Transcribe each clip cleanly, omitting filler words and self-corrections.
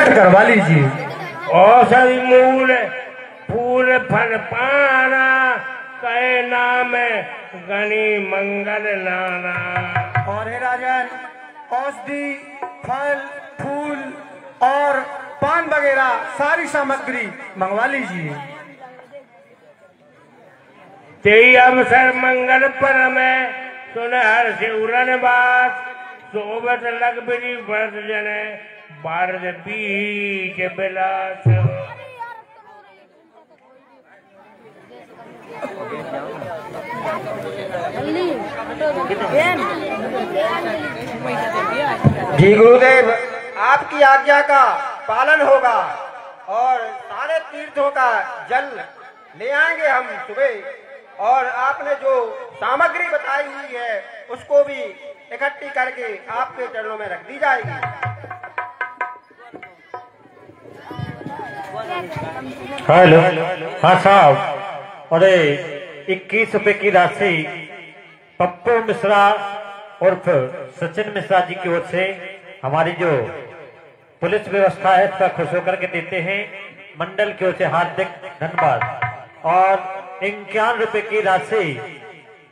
करवा लीजिए। औषधि मूल फूल फल पाना, कहे नाम गणी मंगल नाना। और हे राजन, औषधि फल फूल और पान वगैरह सारी सामग्री मंगवा लीजिए। तेई अवसर मंगल पर में सुन हर से उड़न बात, सोबत लग बिरी वर्ष जने भारत बीच बिलास। जी गुरुदेव, आपकी आज्ञा का पालन होगा और सारे तीर्थों का जल ले आएंगे हम सुबह, और आपने जो सामग्री बताई हुई है उसको भी इकट्ठी करके आपके चरणों में रख दी जाएगी। हेलो, हाँ साहब, अरे 21 रुपए की राशि पप्पू मिश्रा उर्फ सचिन मिश्रा जी की ओर से हमारी जो पुलिस व्यवस्था है इसका खुश होकर के देते हैं। मंडल की ओर से हार्दिक धन्यवाद। और 51 रुपए की राशि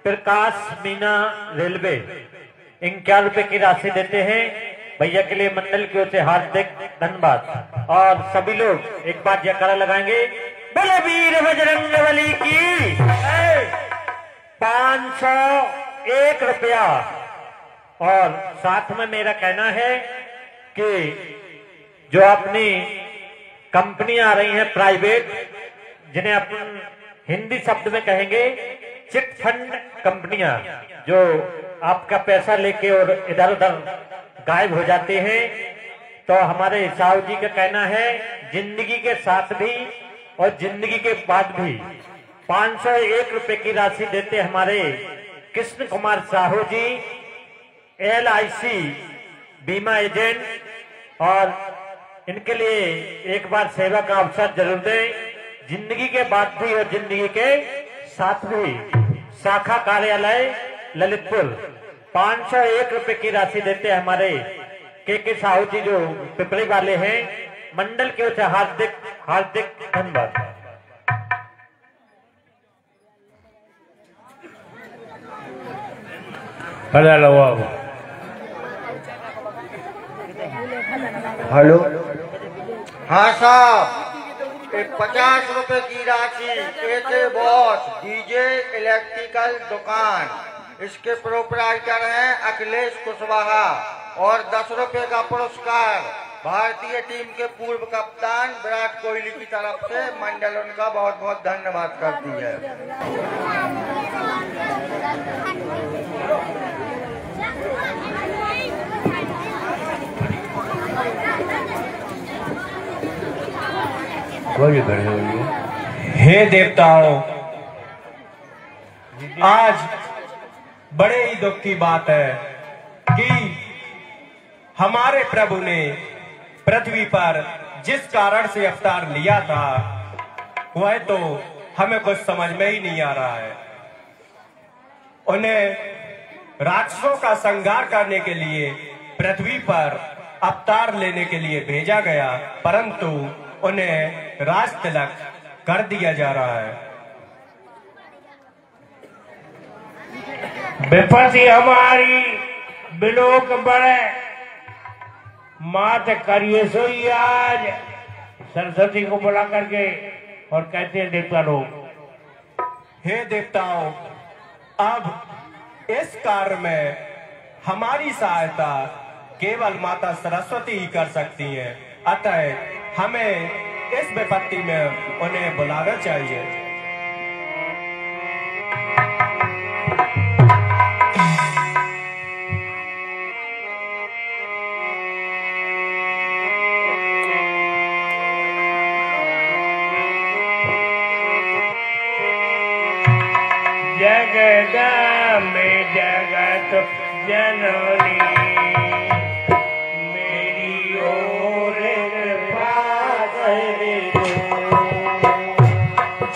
प्रकाश मीना रेलवे 51 रुपए की राशि देते हैं भैया के लिए। मंडल की ओर से हार्दिक धन्यवाद। और सभी लोग एक बार जयकारा लगाएंगे, बोले वीर बजरंगबली की। 501 रुपया। और साथ में मेरा कहना है कि जो अपनी कंपनियां आ रही हैं प्राइवेट, जिन्हें अपन हिंदी शब्द में कहेंगे चिट फंड कंपनियां, जो आपका पैसा लेके और इधर उधर गायब हो जाते हैं, तो हमारे साहू जी का कहना है जिंदगी के साथ भी और जिंदगी के बाद भी 501 रुपए की राशि देते हमारे कृष्ण कुमार साहू जी, LIC बीमा एजेंट। और इनके लिए एक बार सेवा का अवसर जरूर दें, जिंदगी के बाद भी और जिंदगी के साथ भी। शाखा कार्यालय ललितपुर 501 रुपए की राशि देते हैं हमारे के साहू जी जो पिपली वाले हैं। मंडल की ओर से हार्दिक हार्दिक धन्यवाद। हेलो, हाँ साहब, 50 रुपए की राशि एके बॉस डीजे इलेक्ट्रिकल दुकान, इसके प्रोपराइटर हैं अखिलेश कुशवाहा। और 10 रुपए का पुरस्कार भारतीय टीम के पूर्व कप्तान विराट कोहली की तरफ से मंडल उनका बहुत बहुत धन्यवाद करती है। हे देवताओं, आज बड़े ही दुख की बात है कि हमारे प्रभु ने पृथ्वी पर जिस कारण से अवतार लिया था वह तो हमें कुछ समझ में ही नहीं आ रहा है। उन्हें राक्षसों का संहार करने के लिए पृथ्वी पर अवतार लेने के लिए भेजा गया, परंतु उन्हें राज तिलक कर दिया जा रहा है। विपत्ति हमारी बिलोक बड़े, मात करिए सोई आज। सरस्वती को बुला करके और कहते हैं देवता लोग, हे देवताओं, अब इस कार्य में हमारी सहायता केवल माता सरस्वती ही कर सकती हैं, अतः हमें इस विपत्ति में उन्हें बुलाना चाहिए। जगदम्बे जगत जननी, मेरी ओर कृपा करे दो।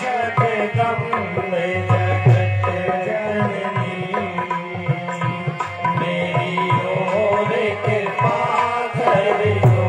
जगदम्बे जगत जननी, मेरी ओर कृपा करे दो।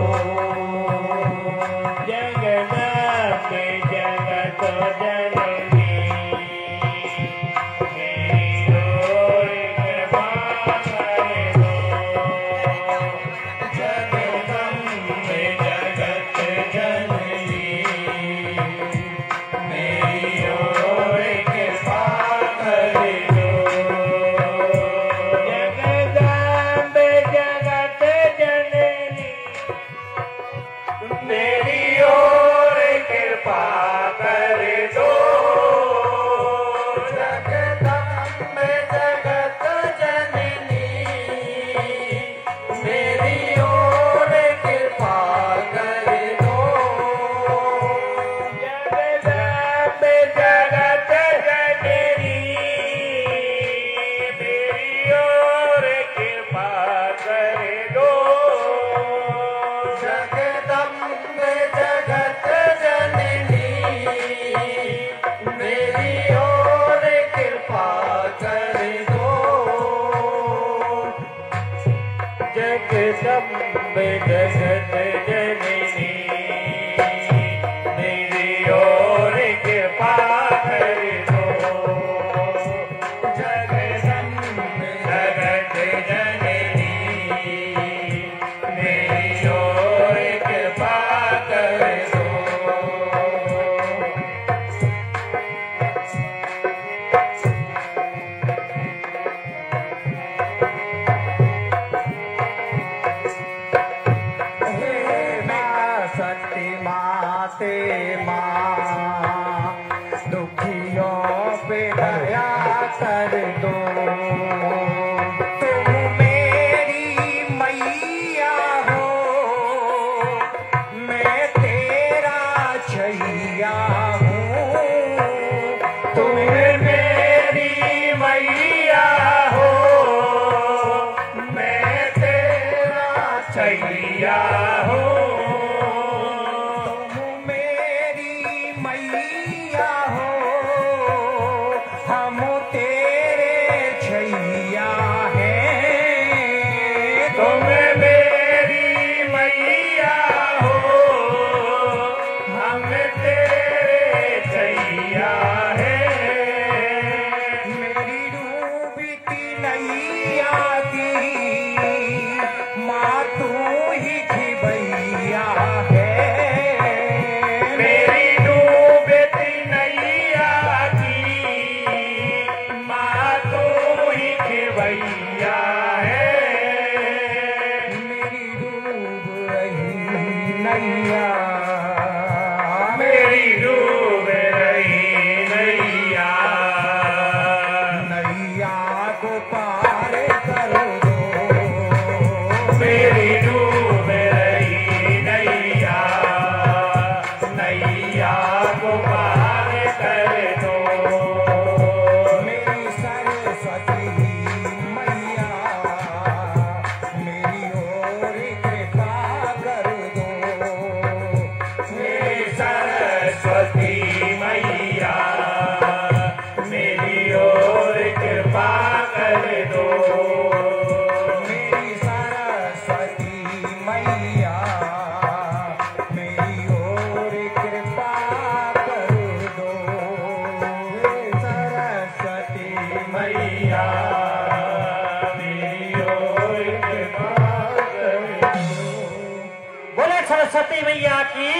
सरस्वती मैया की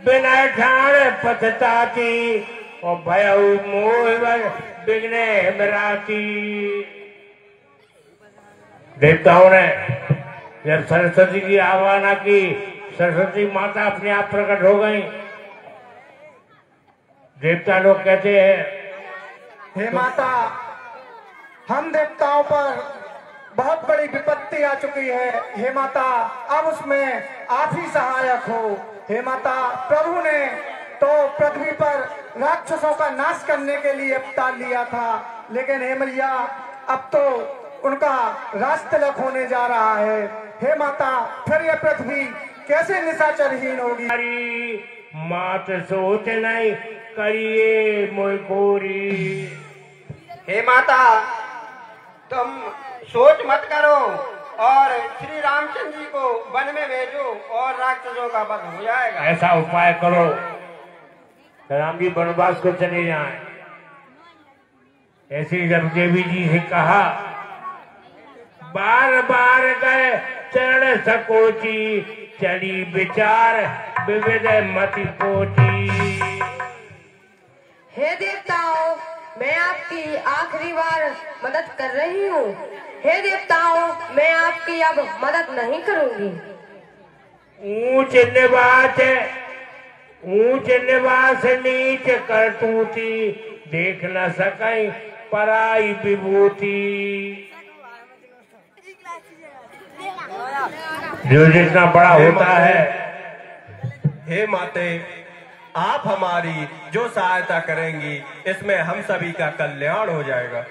बिना ठाणे पथताती और भयउ मोह बिगने मराती। देवताओं ने जब सरस्वती की आह्वाना की, सरस्वती माता अपने आप प्रकट हो गई। देवता लोग कहते हैं, हे माता, हम देवताओं पर बहुत बड़ी विपत्ति आ चुकी है। हे माता, अब उसमें आप ही सहायक हो। हे माता, प्रभु ने तो पृथ्वी पर राक्षसों का नाश करने के लिए अवतार लिया था, लेकिन हे मैया, अब तो उनका राज तिलक होने जा रहा है। हे माता, फिर ये पृथ्वी कैसे निशाचरहीन होगी? मात सोच नहीं करिए मोरी। हे माता, तुम सोच मत करो, और श्री रामचंद्र जी को वन में भेजो और राक्षसों का वध हो जाएगा। ऐसा उपाय करो राम जी वनवास को चले जाएं। ऐसे जब देवी जी से कहा, बार बार गए चरण सकोची, चली विचार विविध मति पोची। हे देवताओं, मैं आपकी आखिरी बार मदद कर रही हूँ। हे देवताओं, मैं आपकी अब मदद नहीं करूँगी। ऊंच निवास नीच करतूती, देख न सकई पराई विभूति। जो जितना बड़ा होता है। हे माते, आप हमारी जो सहायता करेंगी इसमें हम सभी का कल्याण हो जाएगा।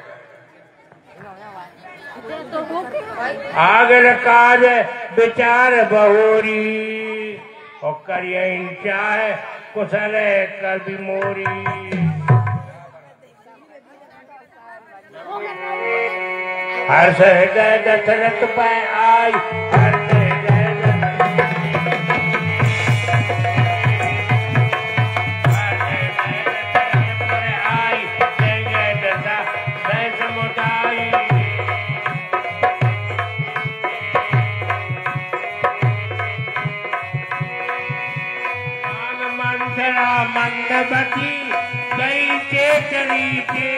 आगे काज विचार बहोरी, और करिए चाहे कुशल कर भी मोरी। हर्ष हृदय दशरथ पे आई, हर्ष हृदय आई, जय दशा जय समुदाय। मंथरा मंदबती गई चेतरी के,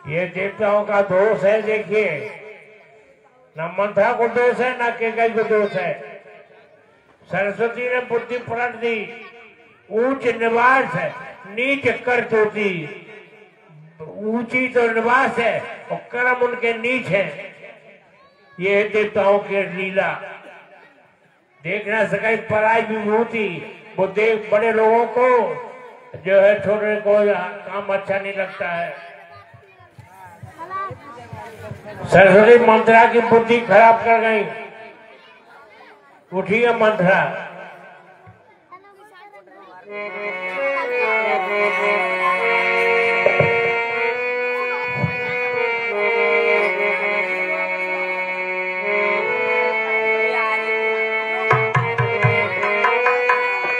ये देवताओं का दोष है। देखिए, न मंथरा को दोष है न केकई को दोष है। सरस्वती ने बुद्धि पलट दी। ऊंच निवास है, नीच करतूती। ऊंची तो निवास है और कर्म उनके नीच है। ये है देवताओं की लीला। देख ना सकाई पराई विभूति। वो देख बड़े लोगों को जो है छोटे को काम अच्छा नहीं लगता है। सरस्वती मंत्रा की बुद्धि खराब कर गई। उठी है मंत्रा।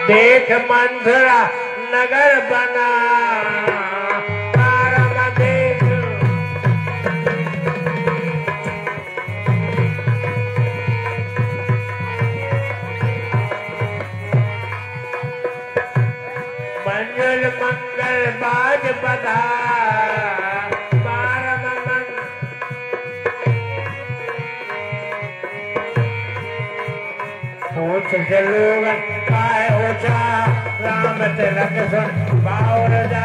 देख मंथरा नगर बना, मंगल बाज बधा, पूछ से लोग काय ओछा, राम तिलक सुन बाउर जा।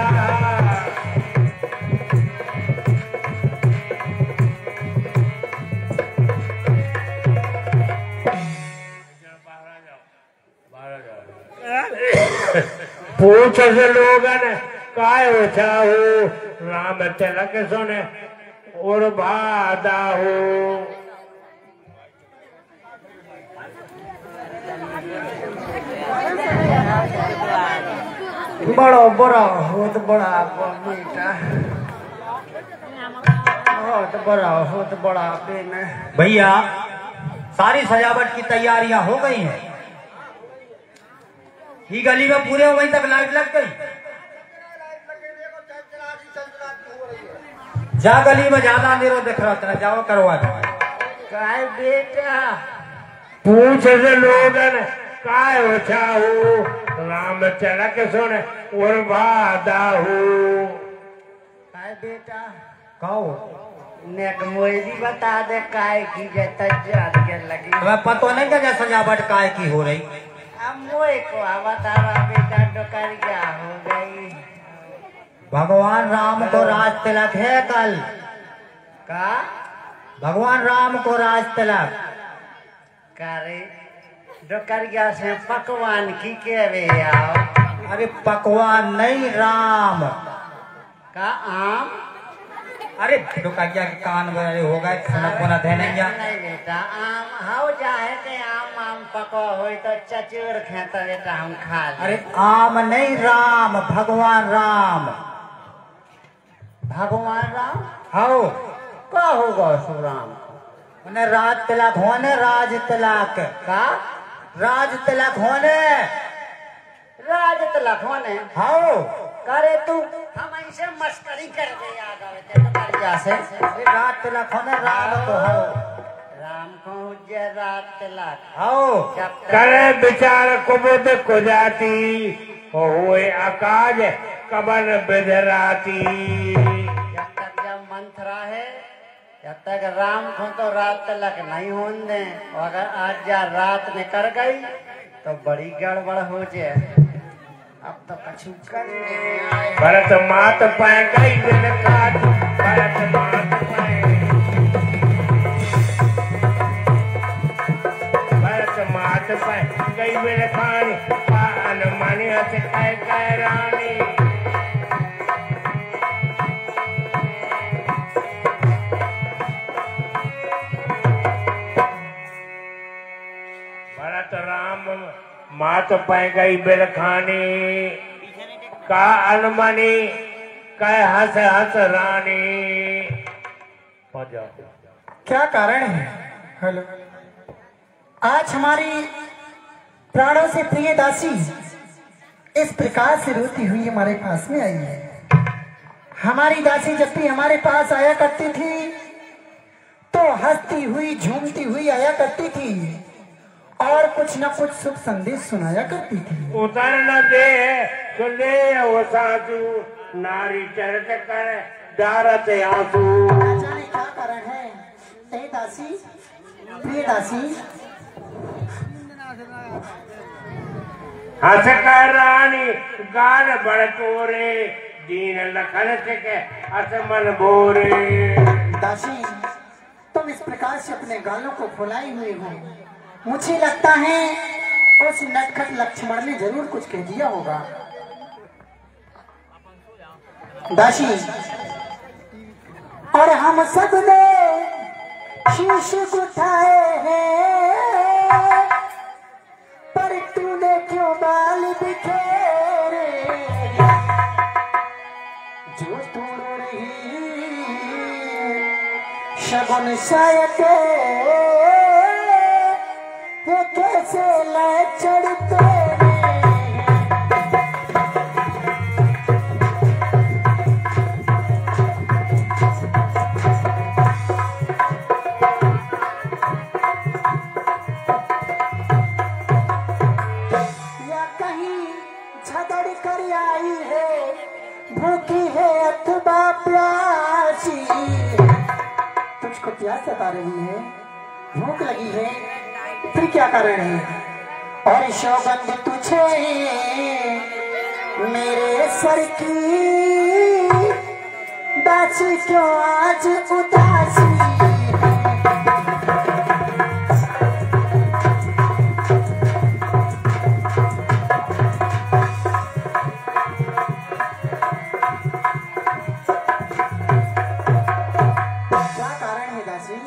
पूछ से लोगन काय ओछा हो, राम तिलक सुन और बादा हो। बड़ो बड़ा होत बड़ा बेटा, बहुत बड़ा होत बड़ा बेटा। भैया, सारी सजावट की तैयारियां हो गई हैं। ये गली में पूरे हो गई तक लाइट लग गई। जा गली में ज्यादा अंधेरा दिख रहा था, जाओ करवा दो। काय बेटा, पूछ से लोगन काय ओछा हो, राम तिलक सुन और बादा हो। काय बेटा, कहो नेक मोदी बता दे काय की जता जान के लगी। तुम्हें पता नहीं क्या सजावट काय की हो रही। अब मोए को बता रहा बेटा, डोकर क्या हो गई। भगवान राम को राज तिलक है कल का भगवान राम को राज तिलक करे डोकरिया से पकवान की के वे आओ अरे पकवान नहीं राम का आम अरे डोकरिया के कान में हो गए खाना पुना थे नहीं नहीं बेटा आम हाउ जाए ते आम पको होई तो चचूर खेता बेटा हम खा ले अरे आम नहीं राम भगवान राम भगवान राम हाउ का होगा सुराम उन्हें राज तिलक होने राज तिलक का राज तिलक होने राज तिलक होने हाउ करे तू हम ऐसे मस्करी कर दे याद आवे ते डोकरिया से राज तिलक होने राम को हाउ राम को जे राज तिलक हाउ जब तक करे विचार कुबुद कुजाती हुए आकाज कबन बिधराती। जब तक जब मंथरा है जब तक राम को तो रात तलक नहीं होने दे और अगर आज जा रात में कर गई तो बड़ी गड़बड़ हो जाए। अब तो कछु कर नहीं आए। भरत मात पाए गई बिन काज भरत मात पाए भरत मात पाए गई बिन खान पान मानी हथ कह रानी। भरत राम मात पाए गई बिन खानी का अलमनी कह हंस हंस रानी। पहुंच जाओ। क्या कारण है? हेलो, आज हमारी प्राणों से प्रिय दासी इस प्रकार से रोती हुई हमारे पास में आई है। हमारी दासी जब भी हमारे पास आया करती थी तो हंसती हुई झूमती हुई आया करती थी और कुछ न कुछ शुभ संदेश सुनाया करती थी। उतर न दे तो ले वो साधु नारी चरित कर डारत आंसू। न जाने क्या कारण है ए दासी, प्रिय दासी। हंस कर रानी गाल बड़ तोरे दीन लखन के हस मन बोरे। दासी, तुम इस प्रकार से अपने गालों को फुलाई हुई हो। मुझे लगता है उस नटखट लक्ष्मण ने जरूर कुछ कह दिया होगा। दासी, और हम सब ने शीश उठाए हैं पर तूने क्यों बाल बिखेरे जो तोड़ रही शगुन शायद ये कैसे लाए चढ़ते या कहीं झगड़ कर आई है भूखी है अथवा प्यासी। तुझको प्यास सता रही है, भूख लगी है, फिर क्या कारण है? और शौगंध तुझे मेरे सर की दासी क्यों आज उदासी। क्या कारण है दासी?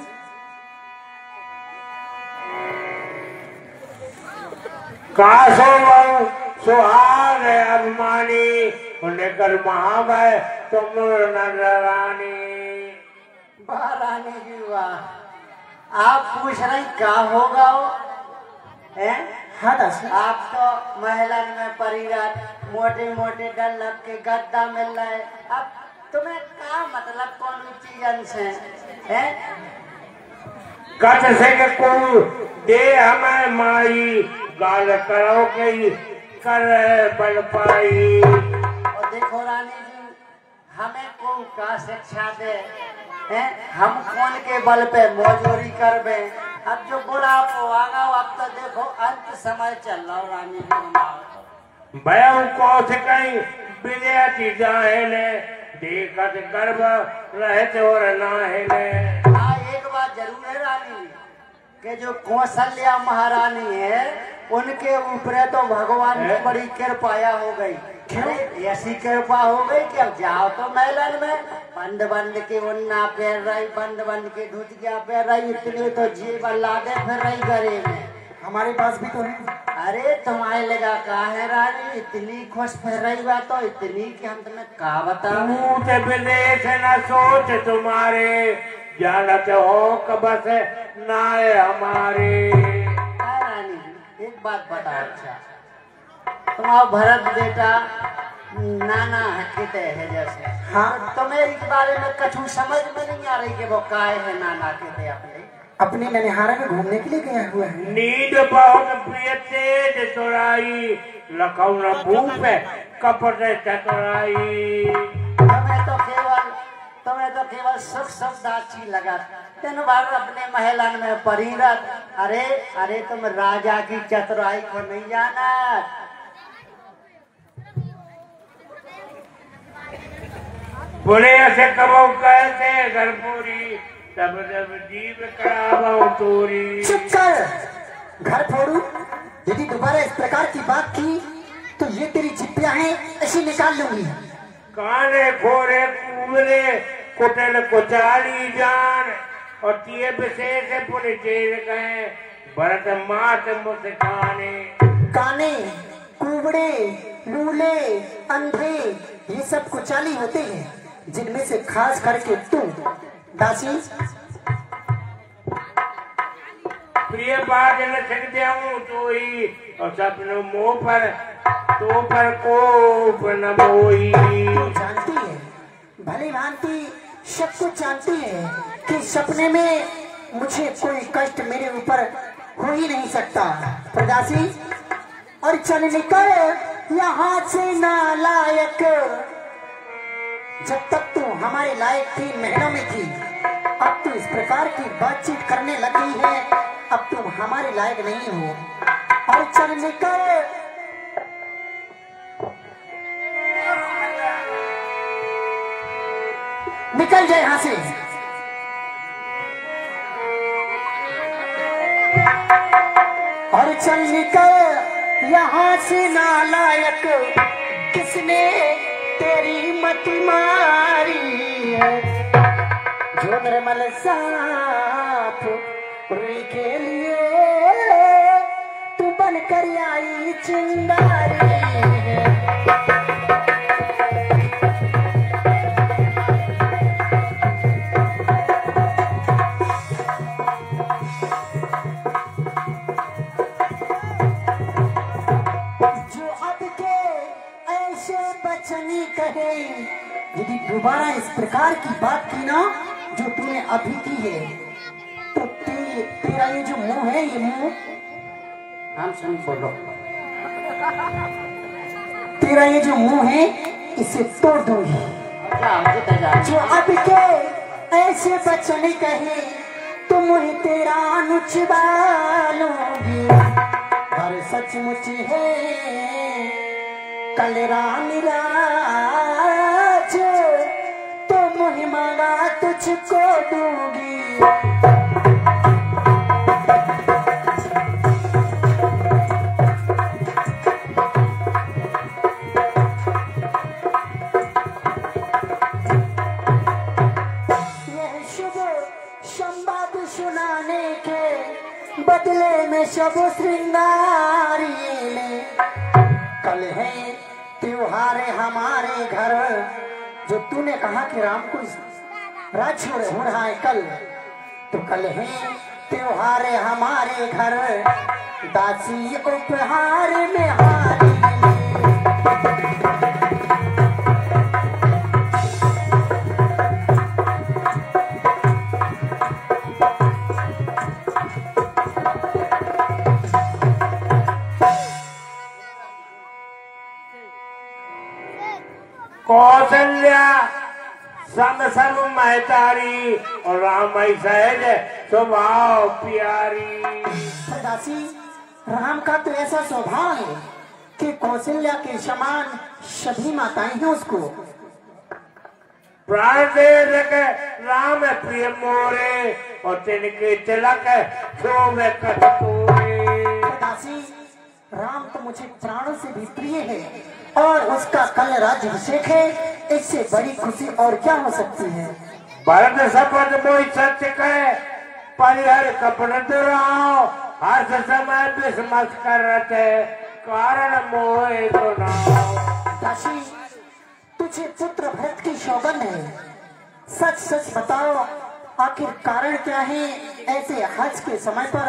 कासो सुहाग अभिमानी उन्हें महाभय तुम नजरानी। महारानी जी वाह, आप पूछ रही क्या होगा वो हैं? हाँ दासी। आप तो महलन में परिरात मोटे मोटे डल्लब के गद्दा मिल रहे, अब तुम्हें क्या मतलब कौन चीजन से हैं? कथ से को दे हमें माई गाल करो के कर बल पाई। और देखो रानी जी, हमें कौन का शिक्षा दे हैं? हम कौन के बल पे मौजूरी करबे? अब जो बुढ़ापो आगा, अब तो देखो अंत समय चल रहा रानी जी। भयम को कहीं विद्यार्थी दाहिले देखत गर्भ रहते और नाहिले। हाँ, एक बात जरूर है रानी कि जो कौशल्या महारानी है उनके ऊपर तो भगवान की बड़ी कृपाया हो गई। ऐसी कृपा हो गई कि अब जाओ तो मेलन में बंद बंद के उन्ना पैर रही, बंद बंद के धुतिया पैर रही, इतने तो जीव लादे फिर रही गरे में। हमारे पास भी तो है। अरे तुम्हारे लगा का है रानी, इतनी खुश फिर रही बा तो इतनी कि हम तुम्हें का बताऊं। विदेश न सोच तुम्हारे जानत हो कबस नाए हमारे। रानी एक बात बताओ, अच्छा तुम्हारा भरत बेटा नाना कहते है जैसे, हाँ तुम्हें इस बारे में कछु समझ में नहीं आ रही कि वो काय है नाना कहते अपने ननिहारा में घूमने के लिए गया हुआ है। नींद बहुत प्रिय तेज तोराई लखौ न भूप कपट चतुराई। तुम्हें तो केवल सुख शब्द अच्छी लगा, दिन भर अपने महलन में परिरत। अरे अरे तुम राजा की चतुराई को नहीं जाना। बोले ऐसे कबो कहते घर पूरी तब जब जीव करावो तोरी। चुप कर घर फोड़ू। यदि दोबारा इस प्रकार की बात की तो ये तेरी जिप्पियां हैं ऐसी निकाल लूंगी। काने खोरे कुबरे कुटल कुचाली जान और तिये विशेष पुनि चेर गए भरत मात मुस्काने। काने कुबड़े लूले अंधे ये सब कुचाली होते हैं जिनमें से खास करके तू दासी। प्रिय बात न सकते हूँ तो ही और सपनों मुँह पर तो पर कोप न बोई। जानती है भली भांति सब कुछ जानती है कि सपने में मुझे कोई कष्ट मेरे ऊपर हो ही नहीं सकता। प्रदासी और चल निकल यहाँ से नालायक। जब तक तू हमारे लायक थी महलों में थी, अब तू इस प्रकार की बातचीत करने लगी है, अब तुम हमारे लायक नहीं हो। और चल निकल। निकल जाए यहाँ से। और चल निकल यहाँ से नालायक। किसने तेरी मत मारी है जो निर्मल साफ के लिए तू बनकर आई चिंगारी है। कहे यदि दोबारा इस प्रकार की बात की ना जो तूने अभी की है तो तेरा ये जो मुंह है ये मुंह हम सुन बोलो। तेरा ये जो मुंह है इसे तोड़ दूंगी। जो अब के ऐसे बचने कहे तो मुझे तेरा नुचबा लूंगी। पर सचमुच है कल राम राज तो मुझे मांगा तुझको दूंगी। यह शुभ संवाद सुनाने के बदले में सब श्रृंगारी ले। कल है त्योहार हमारे घर जो तूने कहा कि राम को राज्य हो रहा है कल, तो कल है त्योहार हमारे घर दासी उपहार में हारी। कौशल्या संग सब महतारी और राम सहज स्वभाव प्यारी। दासी राम का तो ऐसा स्वभाव है कि कौशल्या के समान सभी माताएं हैं उसको। प्राण दे सके राम प्रिय मोरे और तिनके तिलक शोभे कस्तूरे। दासी, राम तो मुझे प्राणों से भी प्रिय है और उसका कल राज्याभिषेक है, इससे बड़ी खुशी और क्या हो सकती है। भरत शपथ मोहि सत्य कहे परिहर कपट दुराओ हर समय विस्मस करत कारण मोहे तो नाओ। दासी, तुझे पुत्र भरत की सौगंध है, सच सच बताओ आखिर कारण क्या है। ऐसे हज के समय पर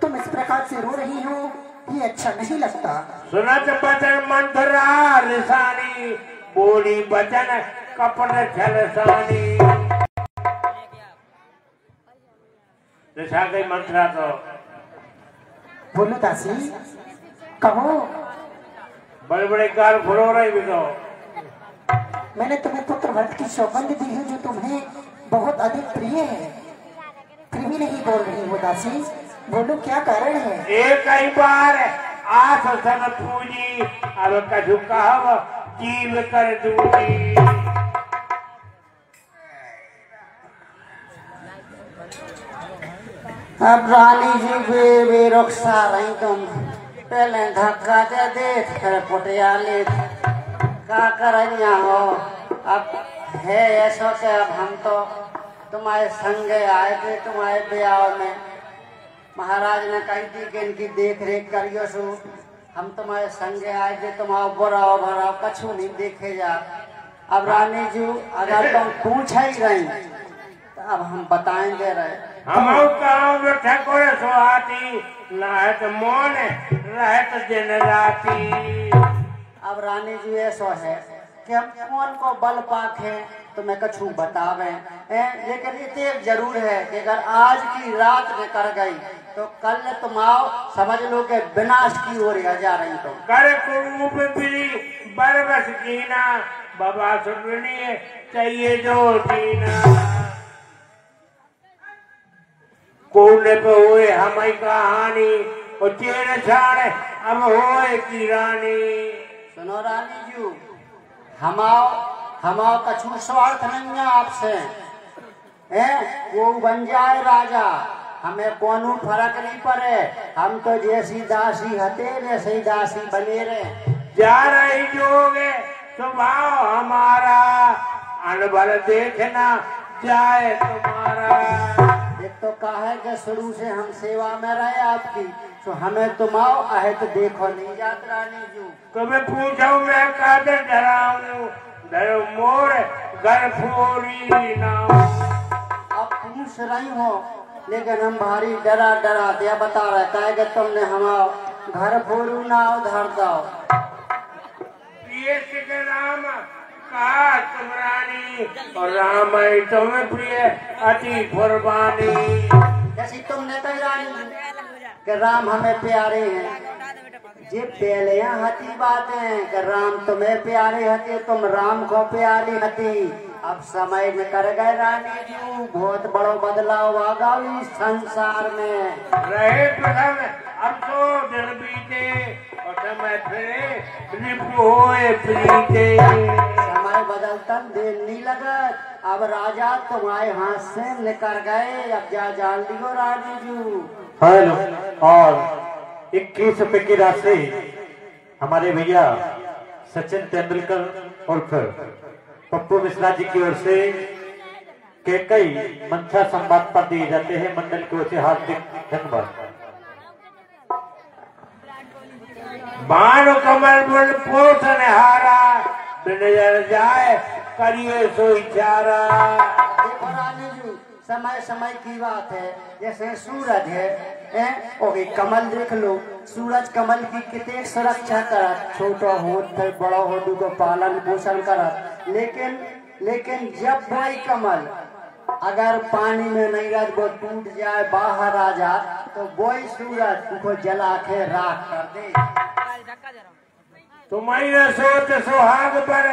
तुम इस प्रकार से रो रही हो, ये अच्छा नहीं लगता। सुनत बचन मंथरा रिसानी बोली बचन कपट छलसानी। रिसा गई मंथरा तो बोलो दासी, कहो। बड़े बड़े गाल फुलो रही भी तो मैंने तुम्हें पुत्र भरत की सौगंध दी है जो तुम्हें बहुत अधिक प्रिय है, फिर भी नहीं बोल रही हो दासी। बोलो क्या कारण है। एक कई बार आस सन पूजी अब कछु कहव जीव कर दूजी। अब रानी जी वे रुखसा रही तुम, पहले धक्का दे दे फिर पुटिया ले का करनिया हो। अब है ऐसा कि अब हम तो तुम्हारे संगे आए थे तुम्हारे ब्याह में, महाराज ने कही थी कि इनकी देख रेख करियो सु। हम तुम्हारे संगे आए थे, तुम्हारा बुरा भरा कछु नहीं देखे जा। अब रानी जी अगर तुम पूछ ही रही तो अब हम बताएंगे रहे। हम ठकोरे सुहाती रहत मोन रहत दिन राती। अब रानी जी ऐसा है कि हम कौन को बल पाक है तो मैं कछु बतावे, लेकिन इतने जरूर है कि अगर आज की रात में कर गई तो कल तुम आओ समझ लो कि विनाश की ओर जा रही। तो कर कुरूप बिली बरबस कीना बाबा सुननी चाहिए जो जीना। कोने पे हुए हमारी कहानी और चेन छाड़ अब होए की रानी। सुनो रानी जी, हमाओ कछु स्वार्थ नहीं है आपसे, वो बन जाए राजा, हमें कोनो फर्क नहीं पड़े। हम तो जैसी दासी हते वैसे ही दासी बने रहे। जा रही जोगे स्वभाव हमारा अनबल देखना जाए तुम्हारा। एक तो कहा है कि शुरू से हम सेवा में रहे आपकी, तो हमें तुम आओ आहे तो देखो नहीं जात रानी जी। तुम्हें पूछो मैं कादर डराऊं डर मोर घर फोरी ना। अब पूछ रही हो लेकिन हम भारी डरा डरा दिया बता रहता है कि तुमने हमारा घर फोरू ना उधर दो। प्रिय श्री राम कहा तुम रानी और राम तुम्हें प्रिय अति कुर्बानी। जैसी तुमने कही रानी कि राम हमें प्यारे हैं, ये पहले हती बातें हैं कि राम तुम्हें प्यारे हते तुम राम को प्यारी हती। अब समय में कर गए रानी जी, बहुत बड़ो बदलाव आ गया इस संसार में। रहे प्रथम अब तो दिन बीते और समय फिरे रिपु होए प्रीते। समय बदलता देर नहीं लगा, अब राजा तुम्हारे हाथ से निकल गए। अब जा जान दियो रानी जी। हेलो, और 21 रुपए की राशि हमारे भैया सचिन तेंदुलकर और पप्पू मिश्रा जी की ओर से के कई मंत्रा संवाद पर दिए जाते हैं। मंडल की ओर से हार्दिक धन्यवाद। भानु कमल बुल पोषण हारा बिनजर जाए करिए सो इचारा। देखो रानी जी, समय समय की बात है। जैसे सूरज है ओके कमल देख लो, सूरज कमल की कितने सुरक्षा करत, छोटा हो फिर बड़ा हो को पालन पोषण करत। लेकिन जब वही कमल अगर पानी में नहीं रह वो टूट जाए बाहर आ जा तो वही सूरज उनको जला के राख कर दे। तुम्हारी सोच सुहाग पर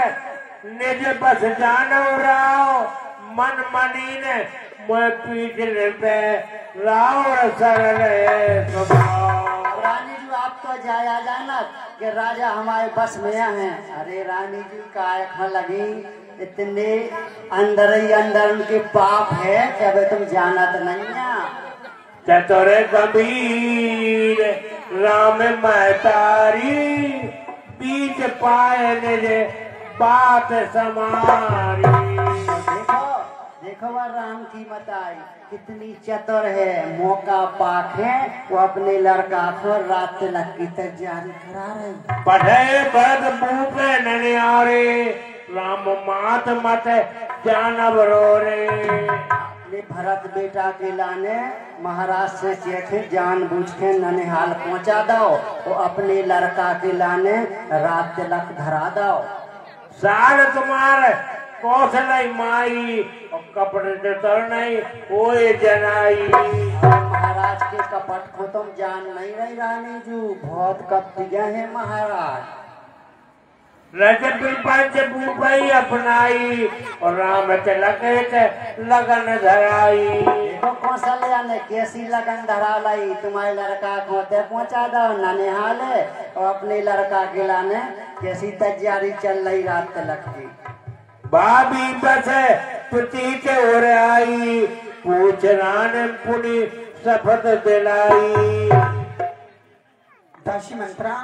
निज बस जानो राव मन मनी ने मैं पीछे पे राव सरल रानी जी आप तो जाया जानत कि राजा हमारे बस में हैं। अरे रानी जी काय लगी इतने अंदर ही अंदर उनके पाप है कि अब तुम जानत नहीं है। चतुर गंभीर राम महतारी बीच पाए ने बात समारी। देखो देखो वह राम की मताई कितनी चतुर है। मौका पाक है वो अपने लड़का को रात तलक की तैयारी करा रही। पढ़े बद बूपे ननियारे राम मात मत जानब रो रे। अपने भरत बेटा के लाने महाराज से चेखे जानबूझ के ननिहाल पहुंचा दो। वो अपने लड़का के लाने रात तलक धरा दो। साल तुम्हार कौशल माई और कपड़े से तर नहीं ओए जनाई। महाराज के कपट को तुम जान नहीं रही रानी जू बहुत कपटिया है महाराज। रजबी पंच बूबई अपनाई और राम तिलक लगन धराई। देखो कौशल्या ने कैसी लगन धरा लाई। तुम्हारे लड़का को ते पहुंचा दो ननिहाल और अपने लड़का के लाने कैसी तैयारी चल रही रात तलक की। बाबी बस पुती के हो आई पूछ रान पुनी शपथ दिलाई। दासी मंत्रा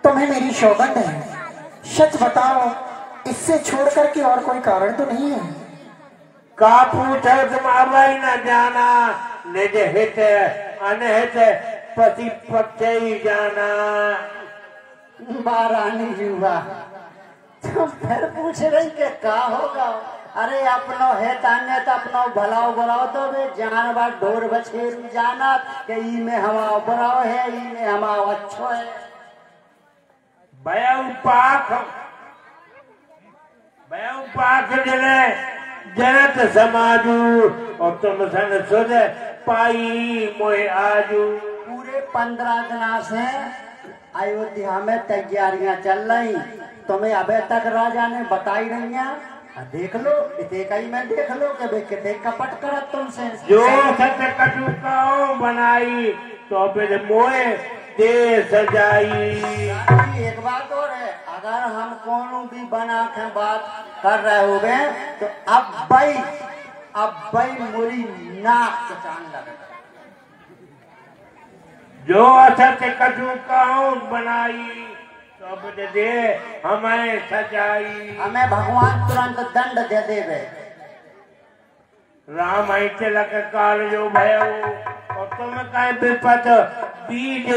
तुम्हें मेरी सौगंध है, सच बताओ इससे छोड़ करके और कोई कारण तो नहीं है? का पूछो तुम अब न जाना निज हित अनहित पति पक्ष ही जाना। रानी जी वाह तुम फिर पूछ रही के का होगा। अरे अपनो है ताने तो अपनो भलाओ बुलाओ तो वे जानवर ढोर बछेरू जाना के ई में हमारा बुराओ है ई में हमारा अच्छो है। पाख जने जनत समाजू और तुम सन सुध पाई मोहे आजू। पूरे 15 दिना से अयोध्या में तैयारियां चल रही। तुम्हें अबे तक राजा ने बताई नहीं है। देख लो इतने कई में देख लो कि वे कितने कपट करत तुमसे। जो सत्य कटु काओ बनाई तो फिर मोहे दे सजाई। एक बात और है अगर हम कौन भी बना के बात कर रहे हो गए तो अब भाई मुरी नाक चटान लगे। जो असत्य कटु काओ बनाई तो फिर दे हमें सजाई। हमें भगवान तुरंत दंड दे देवे। राम आई तिलक काल जो भयो और तुम कहीं विपत बीज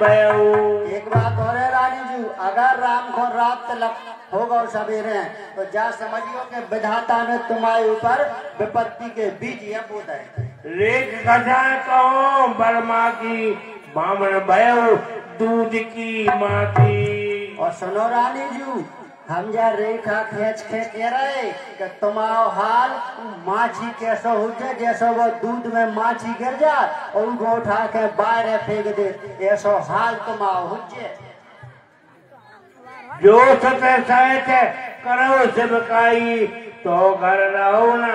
भयो। एक बात और है रानी जी अगर राम को रात तलक होगा सवेरे तो जा समझियो कि विधाता ने तुम्हारे ऊपर विपत्ति के बीज ये बोत है। रेख कथा कहो बर्मा की बामन भयो दूध की माँ की। और सुनो रानी जी हम जा रेखा खींच के कह रहे कि तुम्हारा हाल माछी कैसा हो जाए जैसा वो दूध में माछी गिर जाए और उनको उठा के बाहर फेंक दे ऐसा हाल तुम्हारा हो जाए। जो सत्य सहत करो सिबकाई तो घर रहो न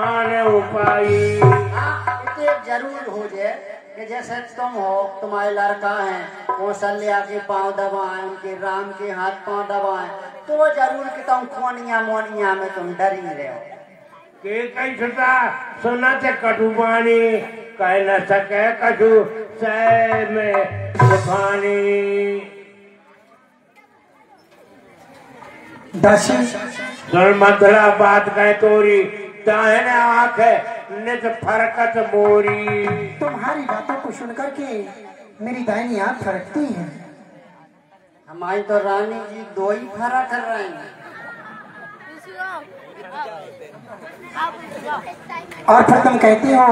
आने उपाई। हाँ इतने जरूर हो जाए कि जैसे तुम हो तुम्हारे लड़का है कौशल्या के पांव दबाए उनके राम के हाथ पांव दबाए तो जरूर कि तुम खोनिया मोनिया में तुम डरी रहे हो। के कई छुटा सुनत कटु बानी कह न सके कछु सह में सुखानी। दासी सुन मंथरा बात कह तोरी दाहिने आंख नित फरकत मोरी। तुम्हारी बातों को सुनकर के मेरी दाहिनी आंख फरकती है। हमारी तो रानी जी दो ही फरा कर रहे हैं। और फिर तुम कहती हो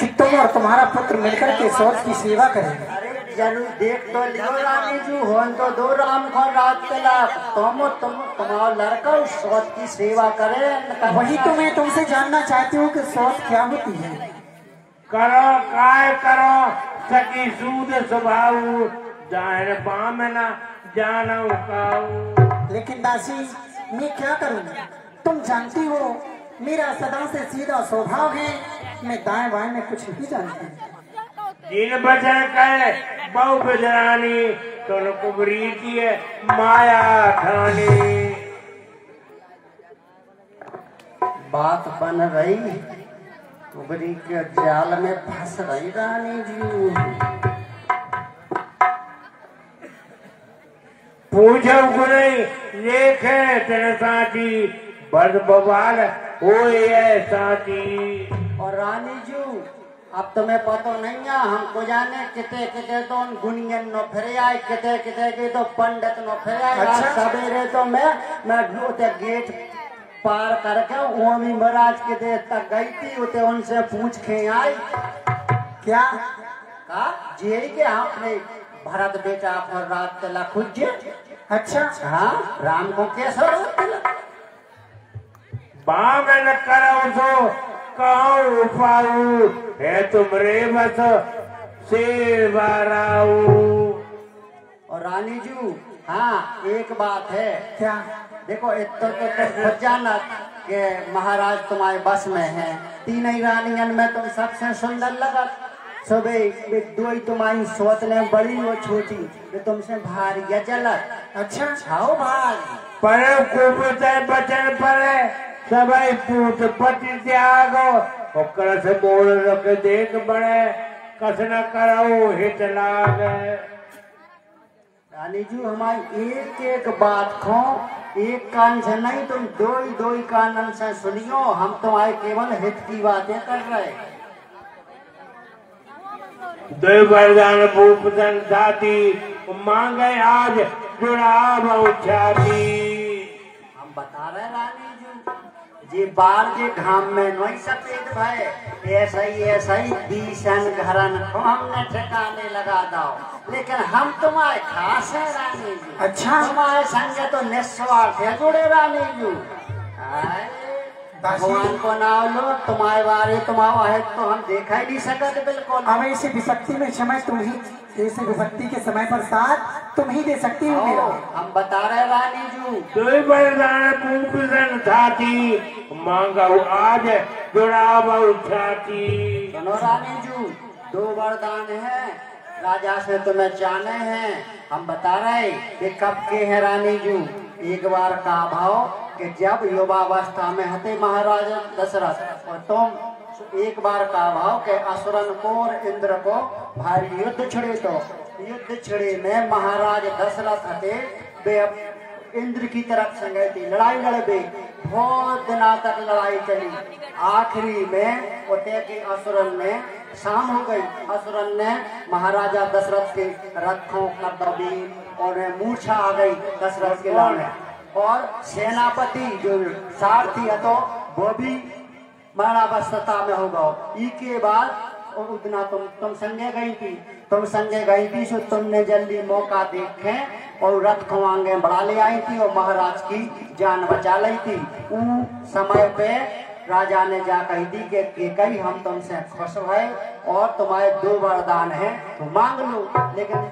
कि तुम और तुम्हारा पुत्र मिलकर के सोच की सेवा करें। अरे जरूर देख तो लियो रानी जी हो तो दो राम को रात तलक तुम्हारा लड़का उस सोच की सेवा करे। वही तो मैं तुमसे जानना चाहती हूँ कि सोच क्या होती है। करो काय करो सकी सूद स्वभाव जान बाम न जानू काऊ। लेकिन दासी मैं क्या करूँ तुम जानती हो मेरा सदा से सीधा स्वभाव है। मैं दाएं बाएं में कुछ नहीं जानती। जिन बचन कहे बहु बिजरानी तुन कुबरी की है माया ठानी। बात बन रही, कुबरी के जाल में फंस रही रानी जी। पूछो गुरई लेखे तेरे साथी बर्द बवाल होए साथी। और रानी जी अब तुम्हें पता नहीं है, हमको जाने किते किते तो गुनियन नो फिर आए, किते किते के तो पंडित नो फिर आए। अच्छा। सवेरे तो मैं उते गेट पार करके ओमी महाराज के देर तक गई थी, उते उनसे पूछ के आई क्या का जी के आपने भरत बेटा और रात तला खुजे। अच्छा हाँ राम को कैसा बामन करो सो कहूँ पाऊ है तुमरे बस सेवाराऊ। और रानी जी हाँ एक बात है, क्या देखो इतना तो खुद जाना कि महाराज तुम्हारे बस में है, तीन ही रानियन में तुम सबसे सुंदर लगा। सुबह दो ही तुम्हारी सोचने बड़ी वो छोटी, जो तुमसे भारी या जलत। अच्छा छाओ भारी पर कुबत बचन पर सबाई पूत पति त्यागो ओकर से बोल रख देख बड़े कस न करो हित लाग। रानी जी हमारी एक एक बात को एक कान से नहीं, तुम दो ही कान से सुनियो। हम तुम्हारे केवल हित की बातें कर रहे। दो वरदान भूपतन दाती मांगे आज जुड़ा बहुछाती। हम बता रहे रानी जी बार जे घाम में नहीं सफेद भाई, ऐसा ही बीसन घरन को हमने ठिकाने लगा दो। लेकिन हम तुम्हारे खास है रानी जी। अच्छा। तुम्हारे संग तो निस्वार्थ है जुड़े रानी जी। भगवान को नाम लो, तुम्हारे बारे तुम्हारा है तो हम देखा ही नहीं सकते बिल्कुल। अब ऐसी विपत्ति में समय तुम ही, ऐसी विपत्ति के समय पर साथ तुम ही दे सकती हो मेरा। हम बता रहे रानी जी दो वरदान भूपतन दाती मांगा आज जुड़ा बहुछाती। सुनो रानी जी दो वरदान है, राजा से तुम्हें जाने हैं। हम बता रहे कि कब के हैं रानी जी। एक बार का भाव कि जब युवावस्था में हते महाराज दशरथ, और तुम एक बार का भाव के असुरन को और इंद्र को भारी युद्ध छिड़े। तो युद्ध छिड़े में महाराज दशरथ हते वे इंद्र की तरफ से गए थे, लड़ाई लड़े, बहुत दिनों तक लड़ाई चली। आखिरी में उते की असुरन में शाम हो गई। असुरन ने महाराजा दशरथ के रथों का दबी और मूर्छा आ गई दशरथ के लाने। और सेनापति जो सारथी है तो वो भी मरणावस्था में हो गए। इसके बाद और उतना तुम संगे गई थी, सो तुमने जल्दी मौका देखे और रथ को आगे बढ़ा ले आई थी और महाराज की जान बचा ली थी। उस समय पे राजा ने जा कही दी कि कई हम तुमसे खुश है और तुम्हारे दो वरदान है तो मांग लो। लेकिन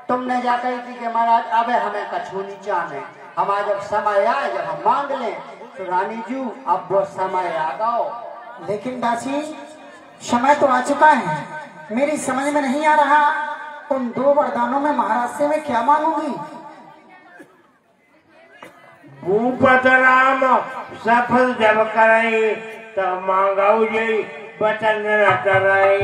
तुमने जा कही थी कि महाराज अब हमें कछु नहीं चाहे, हमारा जब समय आए जब हम मांग लें। तो रानी जी अब वो समय आ गो। लेकिन दासी समय तो आ चुका है, मेरी समझ में नहीं आ रहा उन दो वरदानों में महाराज से मैं क्या मांगूंगी। भूपत राम सफल जब कराई तब मांगाऊ जी बचन न कराई।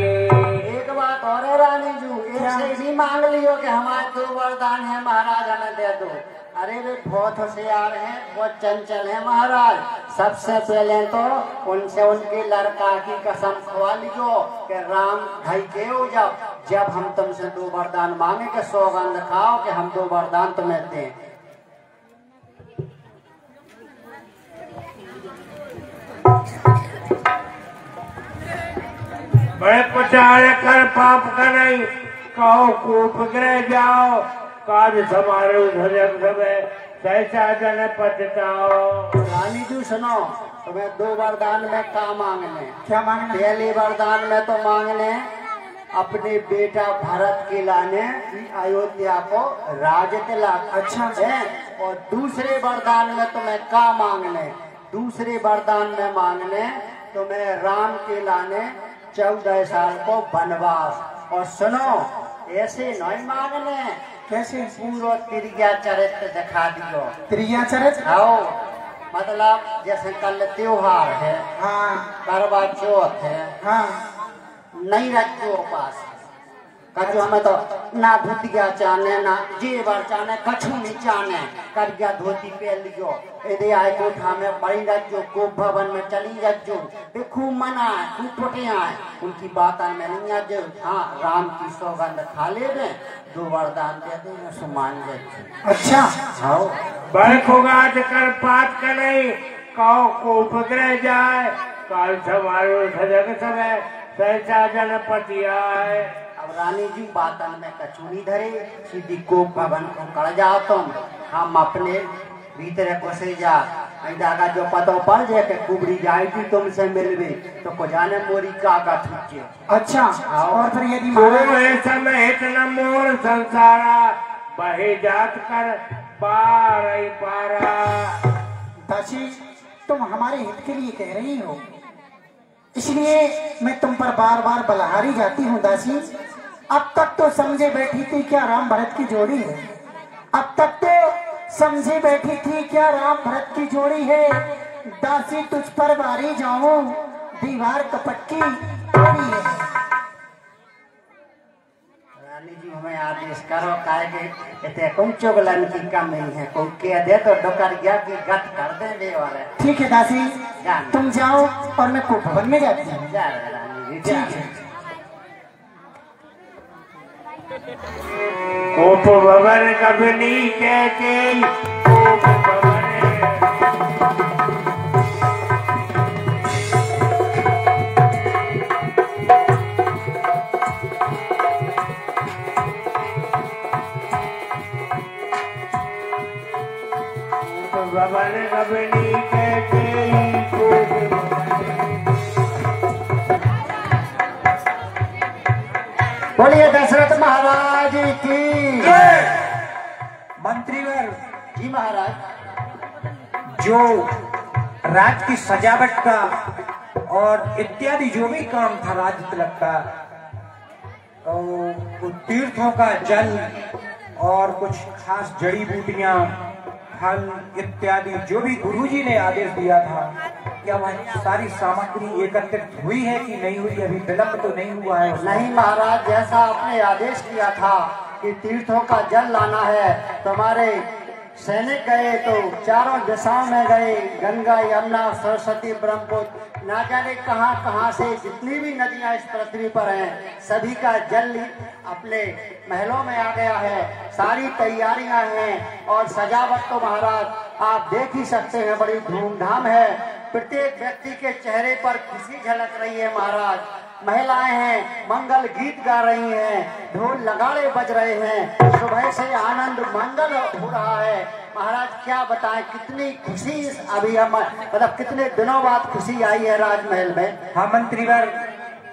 एक बात और है रानी जी, ऐसे भी मांग लियो कि हमारे दो वरदान है महाराज हमें दे दो। अरे वे बहुत होशियार हैं, बहुत चंचल है महाराज। सबसे पहले तो उनसे उनके लड़का की कसम खवा लीजिए कि राम भाई के हो जब हम तुमसे दो वरदान मांगे कि सौगंध खाओ कि हम दो वरदान तुम्हें दें। बड़े पचारे कर पाप करे कहो कूप गिरे जाओ काज समारो धजक सबे सहसा जन पछताओ। रानी जी सुनो, तुम्हें दो वरदान में क्या मांगने? क्या मांगना? पहले वरदान में तो मांगने अपने बेटा भरत के लाने अयोध्या को राज तिलक। अच्छा है। और दूसरे वरदान में तुम्हें क्या मांगने? दूसरे वरदान में मांगने तुम्हें राम के लाने 14 साल को वनवास। और सुनो, ऐसे नहीं मांगने, कैसे? पूरा त्रिया चरित्र दिखा दियो। त्रिया चरित्र? आओ, मतलब जैसे कल त्योहार है, हाँ, करवा चौथ है, हाँ, नहीं रखो पास कछु हमें तो ना धोतिया चाने ना जेवर चाने कछु नहीं चाने करिया धोती पहन लियो यदि आए कोठा में बड़ी रखो को भवन में चली रखो देखो मना खूब पुटे आए उनकी बात में नहीं आज। हाँ, राम की सौगंध खा ले दे, 2 वरदान दे दे सुमान दे। अच्छा, आओ बरखुगात कर पात करे काओ को उपग्रह जाए काल समारो सजग समय सहसा जनपति आए। अब रानी जी बातन में कचूनी धरे सीधी को भवन को कड़ जाओ तुम, हम अपने भीतर घुसे जा दागा जो पतो पड़ जाए के कुबड़ी जाएगी तुमसे मिलवे तो को जाने मोरी कागा छूचे। अच्छा, और फिर यदि समय इतना मोर संसारा बहे जात कर पार पारा। दासी, तुम हमारे हित के लिए कह रही हो, इसलिए मैं तुम पर बार बार बलहारी जाती हूँ। दासी, अब तक तो समझे बैठी थी क्या राम भरत की जोड़ी है, अब तक तो समझे बैठी थी क्या राम भरत की जोड़ी है। दासी, तुझ पर बारी जाऊं, दीवार कपट की जोड़ी है। रानी जी हमें आदेश करो काहे के इतने कौन चुगलन की कमी है, कोई कह दे तो डोकर गया की गट कर दे दे वाले। ठीक है दासी, तुम जाओ और मैं को भवन में जाती हूँ। जा रानी जी, ठीक है। कोप भवन कबनी कहते कोप भवन भवन कबनी कहते कोप बोलिए दशरथ महाराज की। मंत्रीवर जी महाराज, जो राज की सजावट का और इत्यादि जो भी काम था राज तिलक का, तो तीर्थों का जल और कुछ खास जड़ी बूटियां, फल इत्यादि जो भी गुरुजी ने आदेश दिया था, क्या वह सारी सामग्री एकत्रित हुई है कि नहीं हुई? अभी विलंब तो नहीं हुआ है उसमें? नहीं महाराज, जैसा आपने आदेश किया था कि तीर्थों का जल लाना है, तुम्हारे सैनिक गए तो चारों दिशाओं में गए, गंगा यमुना सरस्वती ब्रह्मपुत्र ना जाने कहां कहां से जितनी भी नदियां इस पृथ्वी पर हैं सभी का जल अपने महलों में आ गया है। सारी तैयारियां हैं और सजावट तो महाराज आप देख ही सकते हैं, बड़ी धूमधाम है। प्रत्येक व्यक्ति के चेहरे पर खुशी झलक रही है महाराज। महिलाएं हैं, मंगल गीत गा रही हैं, ढोल नगाड़े बज रहे हैं, सुबह से आनंद मंगल हो रहा है। महाराज क्या बताएं, कितनी खुशी अभी हम मतलब कितने दिनों बाद खुशी आई है राजमहल में। हाँ मंत्रीवर,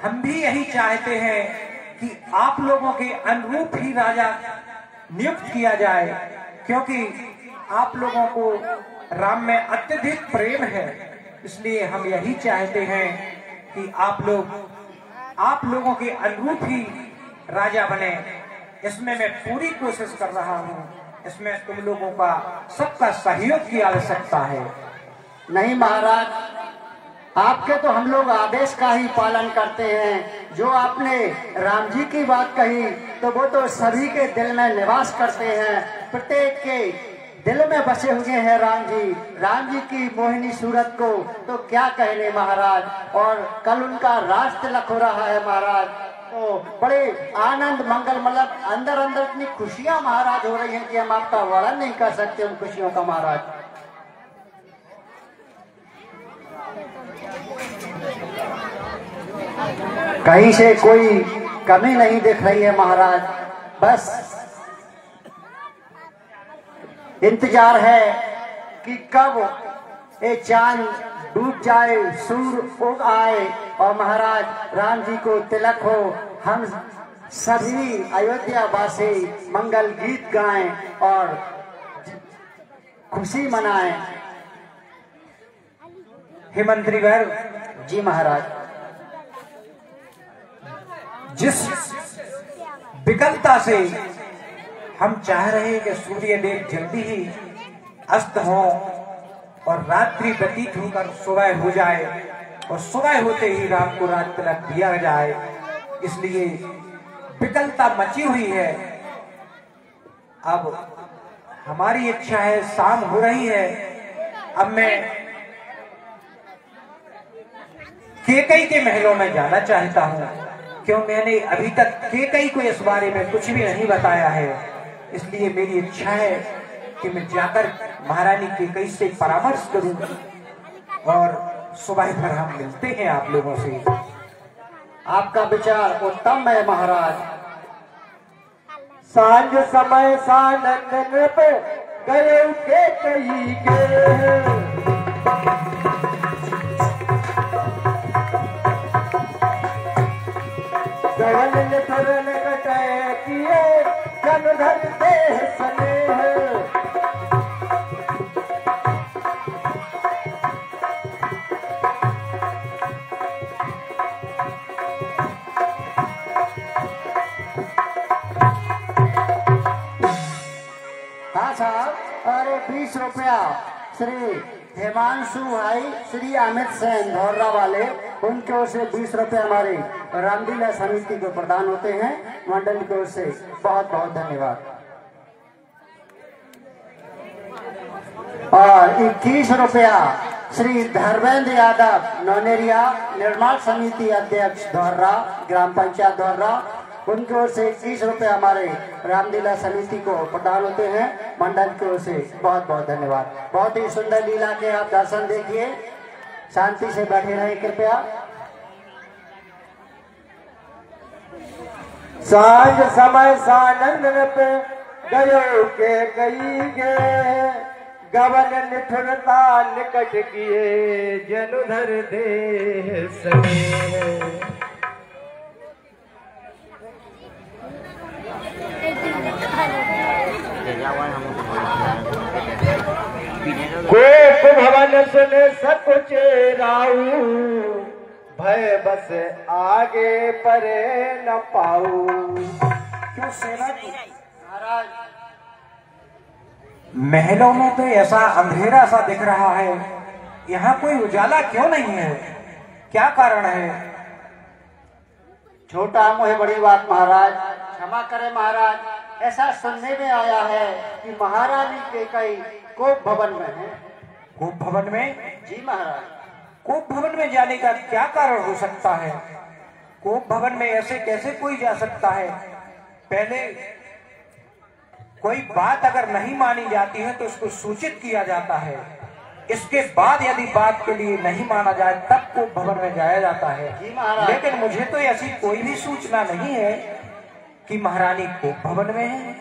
हम भी यही चाहते हैं कि आप लोगों के अनुरूप ही राजा नियुक्त किया जाए, क्योंकि आप लोगों को राम में अत्यधिक प्रेम है। इसलिए हम यही चाहते हैं कि आप लोगों के अनुरूप ही राजा बने। इसमें मैं पूरी कोशिश कर रहा हूँ, इसमें तुम लोगों का सबका सहयोग की आवश्यकता है। नहीं महाराज, आपके तो हम लोग आदेश का ही पालन करते हैं। जो आपने राम जी की बात कही तो वो तो सभी के दिल में निवास करते हैं, प्रत्येक के दिल में बसे हुए हैं राम जी की मोहिनी सूरत को तो क्या कहने महाराज। और कल उनका राज तिलक हो रहा है महाराज, तो बड़े आनंद मंगल मतलब अंदर अंदर इतनी खुशियां महाराज हो रही हैं कि हम आपका वर्णन नहीं कर सकते उन खुशियों का महाराज। कहीं से कोई कमी नहीं दिख रही है महाराज, बस इंतजार है कि कब ये चांद डूब जाए, सूर्य उग आए और महाराज राम जी को तिलक हो, हम सभी अयोध्या वासी मंगल गीत गाएं और खुशी मनाएं। हे मंत्रीवर जी महाराज, जिस विकलता से हम चाह रहे हैं कि सूर्य देव जल्दी ही अस्त हो और रात्रि व्यतीत होकर सुबह हो जाए और सुबह होते ही रात को रात तिलक दिया जाए, इसलिए विकलता मची हुई है। अब हमारी इच्छा है, शाम हो रही है, अब मैं केकई के महलों में जाना चाहता हूँ, क्यों मैंने अभी तक केकई को इस बारे में कुछ भी नहीं बताया है। इसलिए मेरी इच्छा है कि मैं जाकर महारानी केकई से परामर्श करूं और सुबह भर हम मिलते हैं आप लोगों से। आपका विचार उत्तम है महाराज। सांझ समय सानन पे गए केकई के, गगन थरन कटे किए जन धर देह स्नेह, हाँ साहब, अरे 20 रुपया श्री हेमांशु भाई श्री अमित सेन धौर्रा वाले, उनकी ओर से 20 रुपया हमारे रामलीला समिति को प्रदान होते हैं। मंडल की ओर से बहुत बहुत धन्यवाद। और 21 रुपया श्री धर्मेंद्र यादव नौनेरिया निर्माण समिति अध्यक्ष धौर्रा, ग्राम पंचायत धौर्रा, उनकी ओर से 21 रुपया हमारे रामलीला समिति को प्रदान होते हैं। मंडल की ओर से बहुत बहुत धन्यवाद। बहुत ही सुंदर लीला के आप दर्शन देखिए, शांति से बैठे रहे कृपया। सांझ समय सानन पे गयो केकई के, गवन निठुरता निकट किए जनुधर देह स्नेह। कोप भवन सुन सकुच राऊ, भय बस आगे परे न पाऊ। क्यों सेना महाराज, महलों में तो ऐसा अंधेरा सा दिख रहा है, यहाँ कोई उजाला क्यों नहीं है? क्या कारण है? छोटा मुँह बड़ी बात महाराज, क्षमा करें महाराज। ऐसा सुनने में आया है कि महारानी केकई कोप भवन में है। कोप भवन में? जी महाराज। कोप भवन में जाने का क्या कारण हो सकता है? कोप भवन में ऐसे कैसे कोई जा सकता है? पहले कोई बात अगर नहीं मानी जाती है तो उसको सूचित किया जाता है, इसके बाद यदि बात के लिए नहीं माना जाए तब कोप भवन में जाया जाता है। जी महाराज। लेकिन मुझे तो ऐसी कोई भी सूचना नहीं है कि महारानी कोप भवन में है।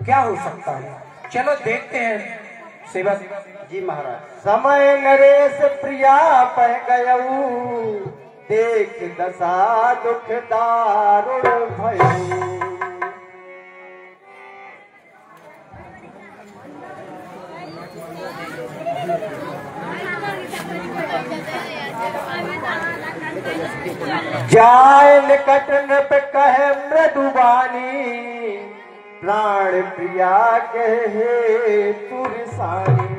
क्या हो सकता है? चलो देखते हैं सेवक। जी महाराज। समय नरेश प्रिया पह गयऊ, देख दशा दुख दारुण भयऊ। जाय निकट नृप कहे मृदुबानी, प्राण प्रिया कहे तुरसानी।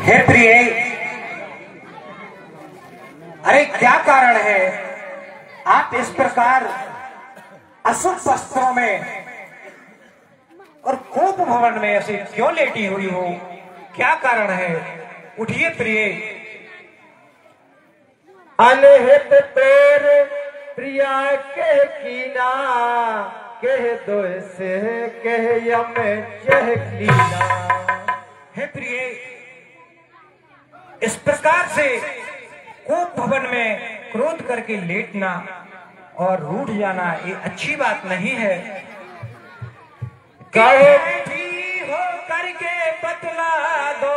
हे प्रिय, अरे क्या कारण है आप इस प्रकार अशुभ वस्त्रों में और कोप भवन में ऐसे क्यों लेटी हुई हो? क्या कारण है? उठिए प्रिय। अनहित तोर प्रिया के कीना, कह दो से कह यम चह लीना। हे प्रिय, इस प्रकार से कोप भवन में क्रोध करके लेटना और रूठ जाना ये अच्छी बात नहीं है। बैठी हो करके बतला दो,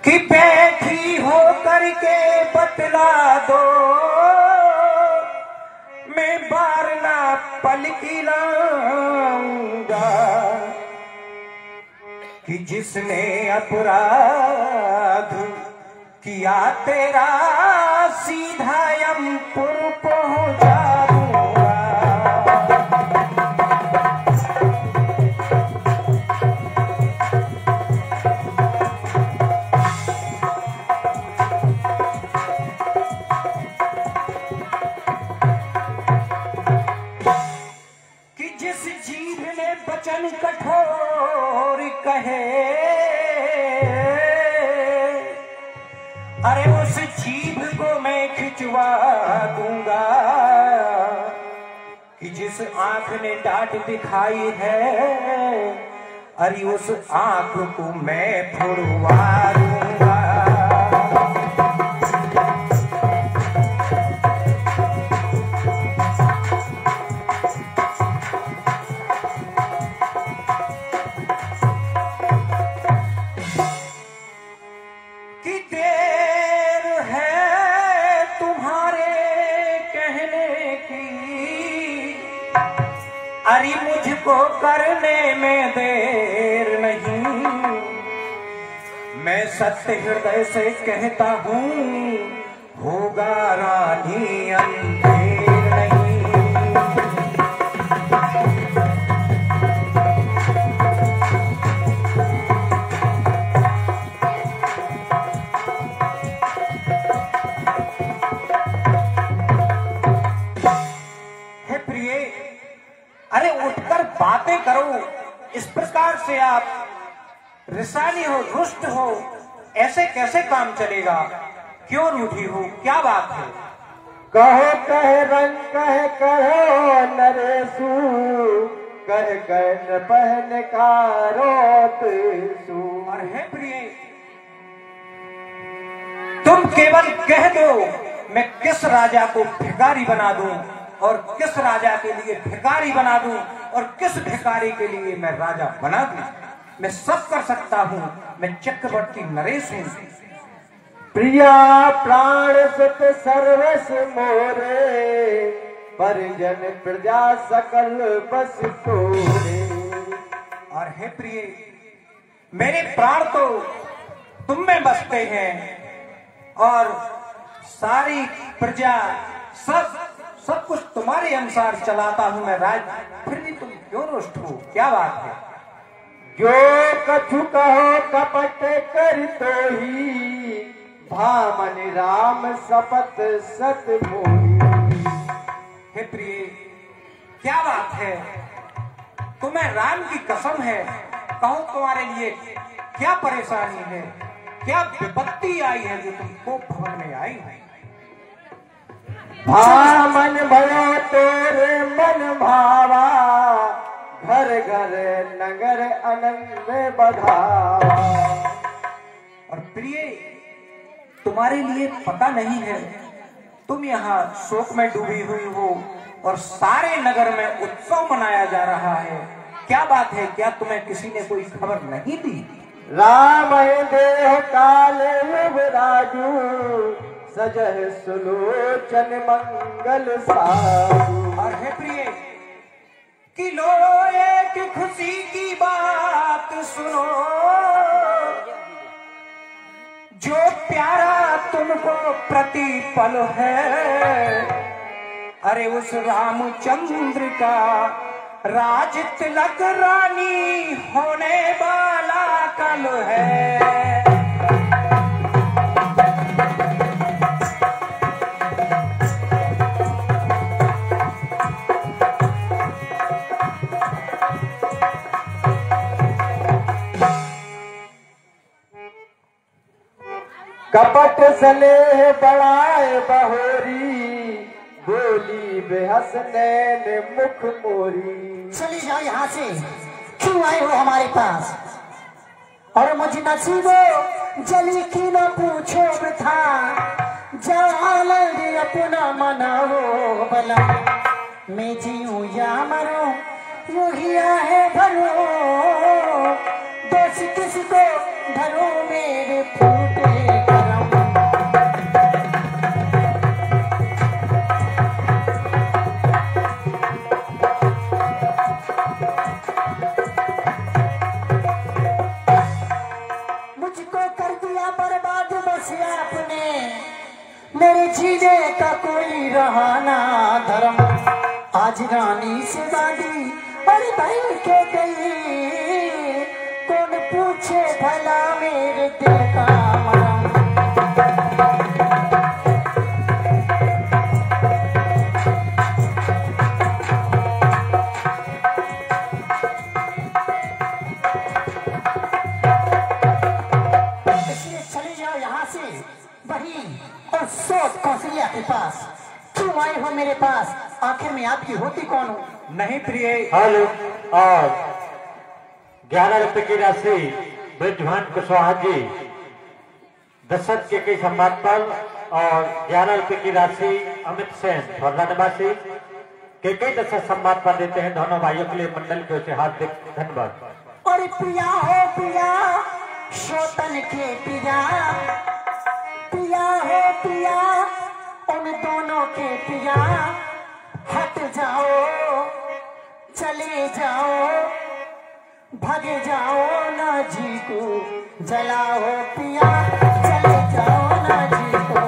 कि बैठी हो करके बतला दो, मैं बार ना पलकी लाऊंगा। कि जिसने अपराध किया तेरा सीधा यमपुर पहुंचा दूंगा। कि जिस जीभ ने वचन कठोर कहे, अरे उस जीभ को मैं खिंचवा दूंगा। कि जिस आंख ने डांट दिखाई है, अरे उस आंख को मैं फुड़वा दूंगा। अरे मुझको करने में देर नहीं, मैं सत्य हृदय से कहता हूँ, होगा रानी अंधेर नहीं। हे प्रिय, अरे उठकर बातें करो। इस प्रकार से आप रिसाली हो, रुष्ट हो, ऐसे कैसे काम चलेगा? क्यों रूठी हो, क्या बात है? कहो कह रंग कह कहो नरेशु, कह कह पहन का रोतसु। और है प्रिय, तुम केवल कह दो मैं किस राजा को भिखारी बना दूं, और किस राजा के लिए भिखारी बना दूं, और किस भिखारी के लिए मैं राजा बना दूं। मैं सब कर सकता हूं, मैं चक्रवर्ती नरेश हूं। प्रिया प्राण सुत सर्वस मोरे, परिजन प्रजा सकल बस तोरे। और हे प्रिय, मेरे प्राण तो तुम में बसते हैं, और सारी प्रजा सब कुछ तुम्हारे अनुसार चलाता हूं मैं राज। फिर भी तुम क्यों रुष्ट हो, क्या बात है? जो कछु कहो कपट कर तो ही, भामन राम सपत सत मोही। हे प्रिय, क्या बात है? तुम्हें राम की कसम है, कहो तुम्हारे लिए क्या परेशानी है, क्या विपत्ति आई है जो तुमको भवन में आई है? भामन भयो तेरे मन भावा, घर घर नगर आनंद बधावा। और प्रिय, तुम्हारे लिए पता नहीं है, तुम यहाँ शोक में डूबी हुई हो, और सारे नगर में उत्सव मनाया जा रहा है। क्या बात है, क्या तुम्हें किसी ने कोई खबर नहीं दी? राम देह काल युवराजू, सजह सुलोचन मंगल साधु। और है प्रिय, कि लो एक खुशी की बात सुनो, जो प्यारा तुमको प्रतिपल है, अरे उस रामचंद्र का राज तिलक रानी होने वाला कल है। कपट स्नेह बढ़ाए बहोरी, बोली बेहस नैन मुख मोरी। चली जाओ यहाँ से, क्यों आए हो हमारे पास? और मुझ नसीबो जली की न पूछो वृथा, जाल अपना मनाओ भला। मैं जीऊं या मरूं यूं ही है भरो, दोष किसको धरो मेरे फूटे करम। आज रानी से दादी और भाई के गई, कौन पूछे भला मेरे दिल का मरम। इसलिए चले जाओ यहाँ से वही और सोच कौशल्या के पास। क्यों आए हो मेरे पास? आखिर में आपकी होती कौन हो? नहीं प्रिय। हेलो। और 11 रुपए की राशि ब्रजभान कुशवाहा जी दशरथ के कई संवाद पर, और 11 रुपए की राशि अमित सेन धौला निवासी के कई दशरथ संवाद पर देते हैं। दोनों भाइयों के लिए मंडल की ओर से हार्दिक धन्यवाद। और पिया हो पिया शोतन के पिया, पिया हो पिया उन दोनों के पिया, हट जाओ चले जाओ भागे जाओ ना जी को जलाओ पिया, चले जाओ ना जी को।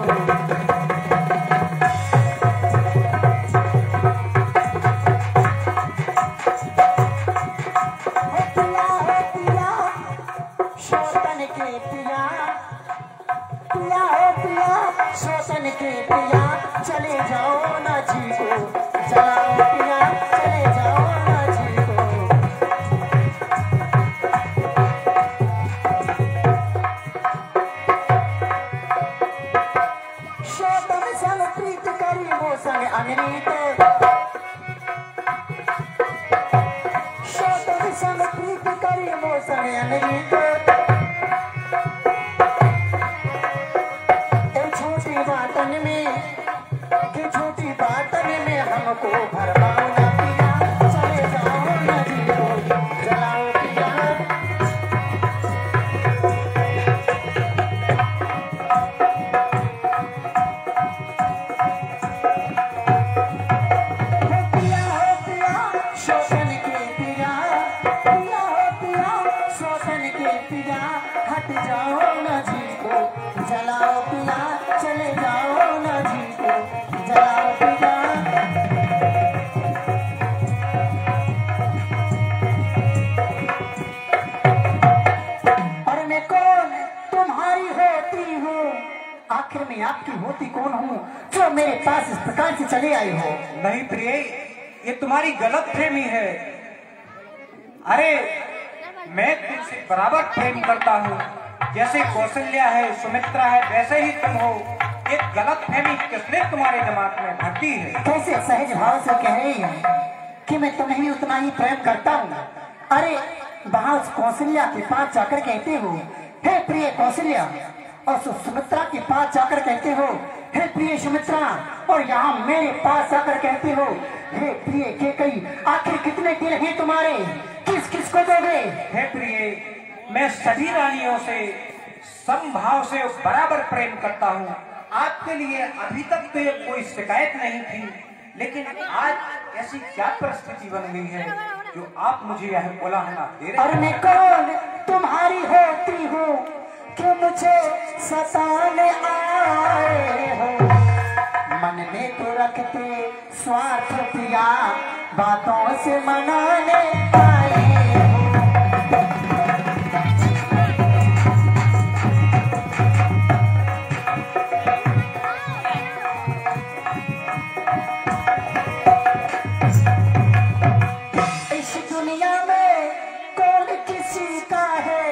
हो पिया शोषण के पिया, पिया हो पिया शोषण के पिया, चले जाओ ना जी को जलाओ पिया, चले जाओ ना जी को। शोतन संग प्रीत करी वो संग अनरीत, शोतन संग प्रीत करी वो संग अनरीत। छोटी बातन में कि छोटी बातन में हमको भरमाओ ना पिया, चले जाओ ना जी को जलाओ पिया। हो पिया शोषण के पिया, पिया हो पिया शोषण के पिया, हट जाओ ना जी को जलाओ पिया, चले जाओ ना जी को जलाओ पिया। और मैं कौन तुम्हारी होती हूँ? आखिर में आपकी होती कौन हूँ जो मेरे पास इस प्रकार से चले आई हो? नहीं प्रिय, ये तुम्हारी गलत फहमी है। अरे मैं तुमसे बराबर प्रेम करता हूँ, जैसे कौशल्या है सुमित्रा है वैसे ही तुम हो। एक गलत फहमी किसने तुम्हारे दिमाग में भर दी है? कैसे सहज भाव से कह रही है कि मैं तुम्हें भी उतना ही प्रेम करता हूँ। अरे वहाँ उस कौशल्या के पास जाकर कहते हो हे प्रिय कौशल्या, और सुमित्रा के पास जाकर कहते हो हे प्रिय सुमित्रा, और यहाँ मेरे पास जाकर कहते हो हे प्रिय केकई। आखिर कितने दिल हैं तुम्हारे? किस किस को दोगे? हे प्रिय, मैं सभी रानियों से समभाव से बराबर प्रेम करता हूँ। आपके लिए अभी तक तो कोई शिकायत नहीं थी, लेकिन आज ऐसी क्या परिस्थिति बन गई है जो आप मुझे यह उलाहना दे रहे हैं? और मैं कौन तुम्हारी होती हूँ कि मुझे सताने आए हो? मन में तो रखते स्वार्थ पिया, बातों से मनाने आए हो। इस दुनिया में कौन किसी का है,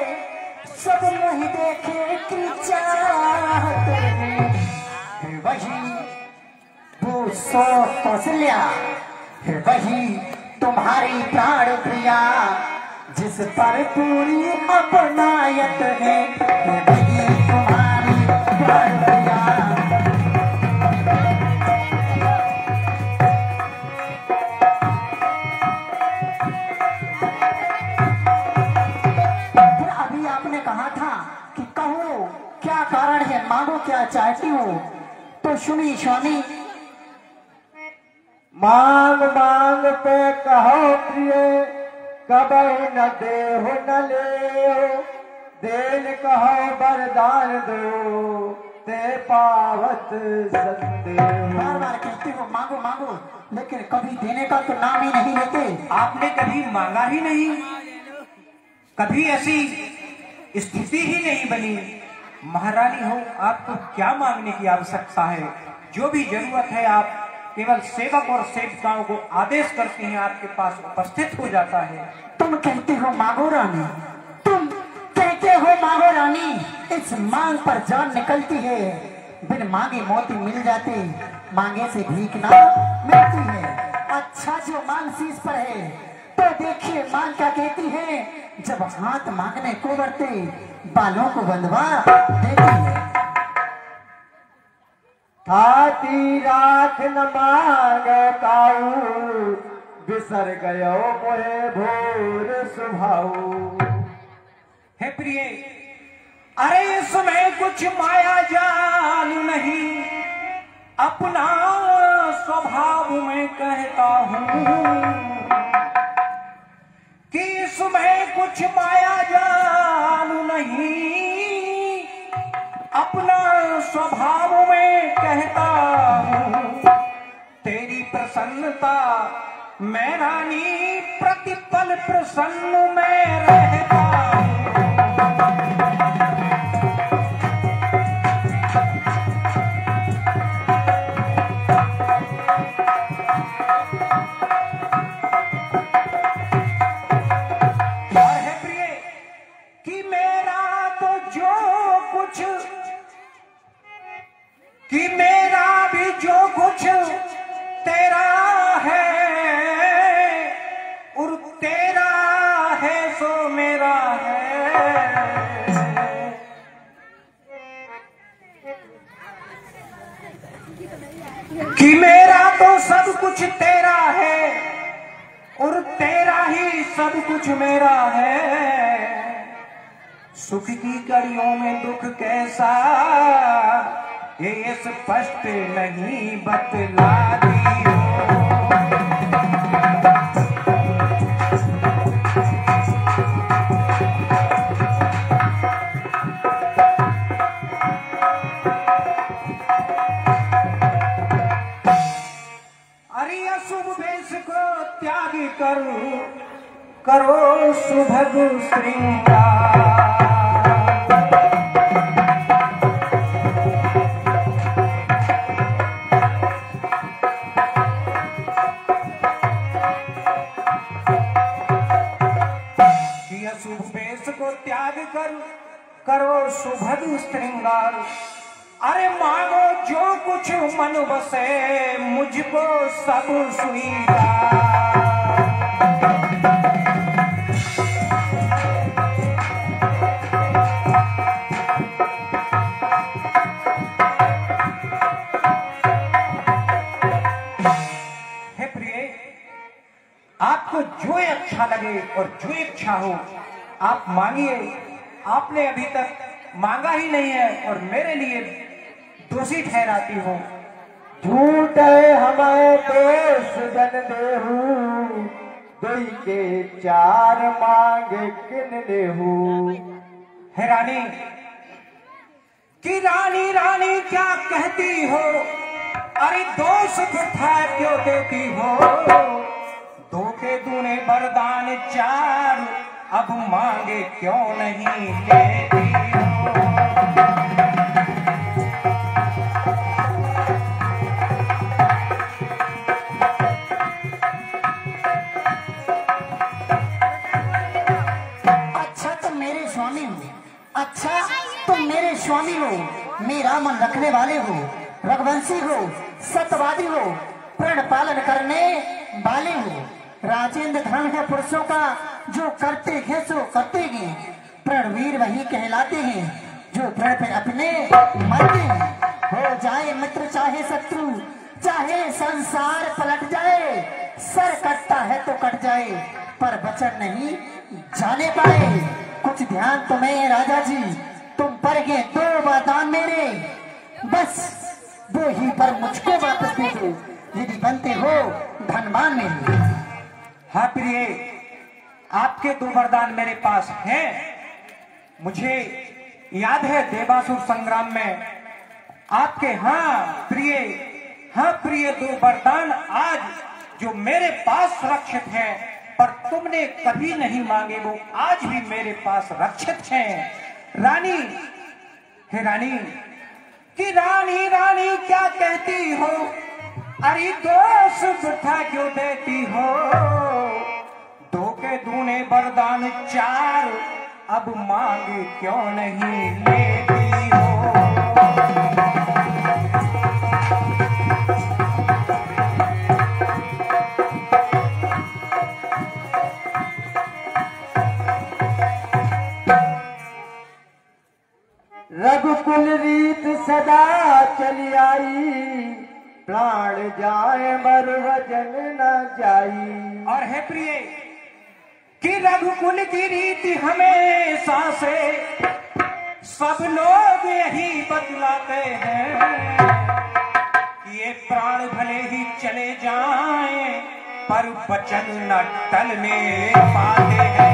सब वही देखे कि चाहत में वही वो सो कौशल्या, वही तुम्हारी प्राण प्रिया, जिस पर पूरी अपनायत है, वही तुम्हारी प्राण प्रिया। अभी आपने कहा था कि कहो क्या कारण है, मांगो क्या चाहती हो, तो सुनिए स्वामी। मांग मांग पे कहो प्रिय, कबहु न देहो न ले, देन कहो वरदान दो, ते पावत संदेह। बार बार कहते हो मांगो मांगो, लेकिन कभी देने का तो नाम ही नहीं लेते। आपने कभी मांगा ही नहीं, कभी ऐसी स्थिति ही नहीं बनी। महारानी हो, आपको क्या मांगने की आवश्यकता है? जो भी जरूरत है आप केवल सेवक और सेविकाओं को आदेश करते हैं, आपके पास उपस्थित हो जाता है। तुम कहते हो मांगो रानी, तुम कहते हो मांगो रानी, इस मांग पर जान निकलती है। बिन मांगे मोती मिल जाते, मांगे से भीख ना मिलती है। अच्छा जो मांग शीश पर है, तो देखिए मांग क्या कहती है। जब हाथ मांगने को बढ़ते, बालों को बंधवा देती है। आती रात न मांगताऊ, बिसर गयो मोहे भोर सुभाऊ। हे प्रिय, अरे इसमें कुछ माया जाल नहीं, अपना स्वभाव में कहता हूँ कि इसमें कुछ माया जाल नहीं, अपना स्वभाव में कहता हूँ। तेरी प्रसन्नता मैं रानी, प्रतिपल प्रसन्न में रहता हूँ। कि मेरा भी जो कुछ तेरा है, और तेरा है सो मेरा है। कि मेरा तो सब कुछ तेरा है, और तेरा ही सब कुछ मेरा है। सुख की कड़ियों में दुख कैसा, ये स्पष्ट नहीं बतला दियो। अरे अशुभ वेश को त्याग करो सुभग श्रृंगार। त्याग करो सुभग श्रृंगार। अरे मांगो जो कुछ मन बसे, मुझको सब स्वीकार। हे प्रिय, आपको जो अच्छा लगे और जो इच्छा हो आप मांगिए। आपने अभी तक मांगा ही नहीं है और मेरे लिए दोषी ठहराती हो। झूठ है हमें दोष जन देहू, दोई के चार मांगे किन देहू। है रानी कि रानी रानी क्या कहती हो, अरे दोष प्रथा क्यों देती हो। दो के दूने वरदान चार, अब मांगे क्यों नहीं लेती हो। अच्छा तुम मेरे स्वामी हो, अच्छा तुम मेरे स्वामी हो, मेरा मन रखने वाले हो, रघुवंशी हो, सत्यवादी हो, प्रण पालन करने वाले हो। राजेंद्र धर्म है पुरुषों का, जो करते हैं सो करते हैं। प्रणवीर वही कहलाते हैं, जो प्रण पे अपने मरते हैं। हो जाए मित्र चाहे शत्रु, चाहे संसार पलट जाए, सर कटता है तो कट जाए, पर वचन नहीं जाने पाए। कुछ ध्यान तुम्हें राजा जी, तुम पर गए दो वरदान मेरे, बस दो ही पर मुझको वापस दे दो, यदि बनते हो धनवान मेरे। हाँ प्रिय, आपके दो वरदान मेरे पास हैं। मुझे याद है देवासुर संग्राम में आपके हाँ प्रिय दो वरदान आज जो मेरे पास सुरक्षित हैं, पर तुमने कभी नहीं मांगे, वो आज भी मेरे पास रक्षित हैं। रानी हे रानी कि रानी रानी क्या कहती हो, अरे दोष बिठा क्यों देती हो, दो के दूने वरदान चार, अब मांगे क्यों नहीं लेती हो। रघुकुल रीत सदा चली आई, प्राण जाए मर वजन न जाई। और है प्रिय कि रघुकुल की रीति हमेशा से सब लोग यही बतलाते हैं कि ये प्राण भले ही चले जाएं, पर वचन न टलने पाते हैं।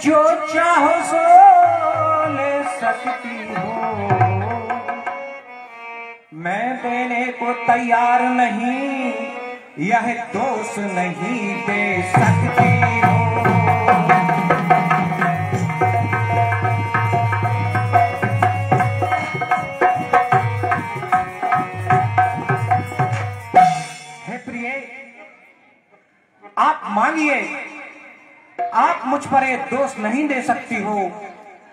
जो चाहो सो ले सकती हो, मैं देने को तैयार नहीं, यह दोष नहीं दे सकती हो। हे प्रिय आप मांगिए, आप मुझ पर एक दोष नहीं दे सकती हो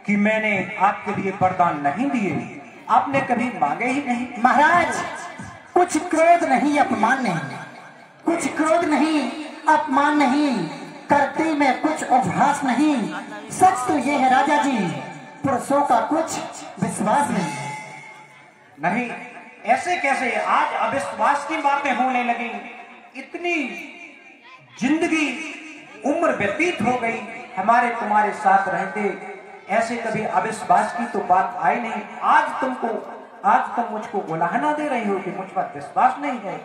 कि मैंने आपके लिए वरदान नहीं दिए, आपने कभी मांगे ही नहीं। महाराज कुछ क्रोध नहीं, अपमान नहीं, कुछ क्रोध नहीं, अपमान नहीं, करते में कुछ उपहास नहीं। सच तो ये है राजा जी, पुरुषों का कुछ विश्वास नहीं। नहीं, ऐसे कैसे आज अविश्वास की बातें होने लगी। इतनी जिंदगी उम्र व्यतीत हो गई हमारे तुम्हारे साथ रहते, ऐसे कभी अविश्वास की तो बात आई नहीं। आज तुम मुझको उलाहना दे रही हो कि मुझ पर विश्वास नहीं है,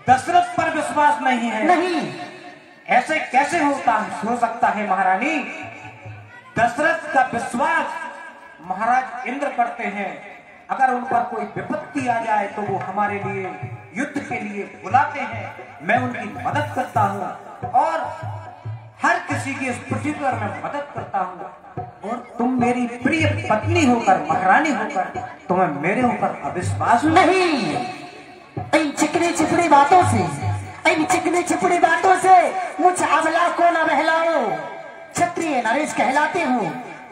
दशरथ पर विश्वास नहीं है। नहीं, ऐसे कैसे हो सकता है महारानी। दशरथ का विश्वास महाराज इंद्र करते हैं, अगर उन पर कोई विपत्ति आ जाए तो वो हमारे लिए युद्ध के लिए बुलाते हैं, मैं उनकी मदद करता हूँ और हर किसी की इस पृथ्वी पर मैं मदद करता हूँ। और तुम मेरी प्रिय पत्नी होकर, महारानी होकर, तुम्हें मेरे ऊपर अविश्वास नहीं। इन चिकनी चिपड़ी बातों से, इन चिकनी चिपड़ी बातों से मुझ अबला को न बहलाओ। क्षत्रिय नरेश कहलाते हो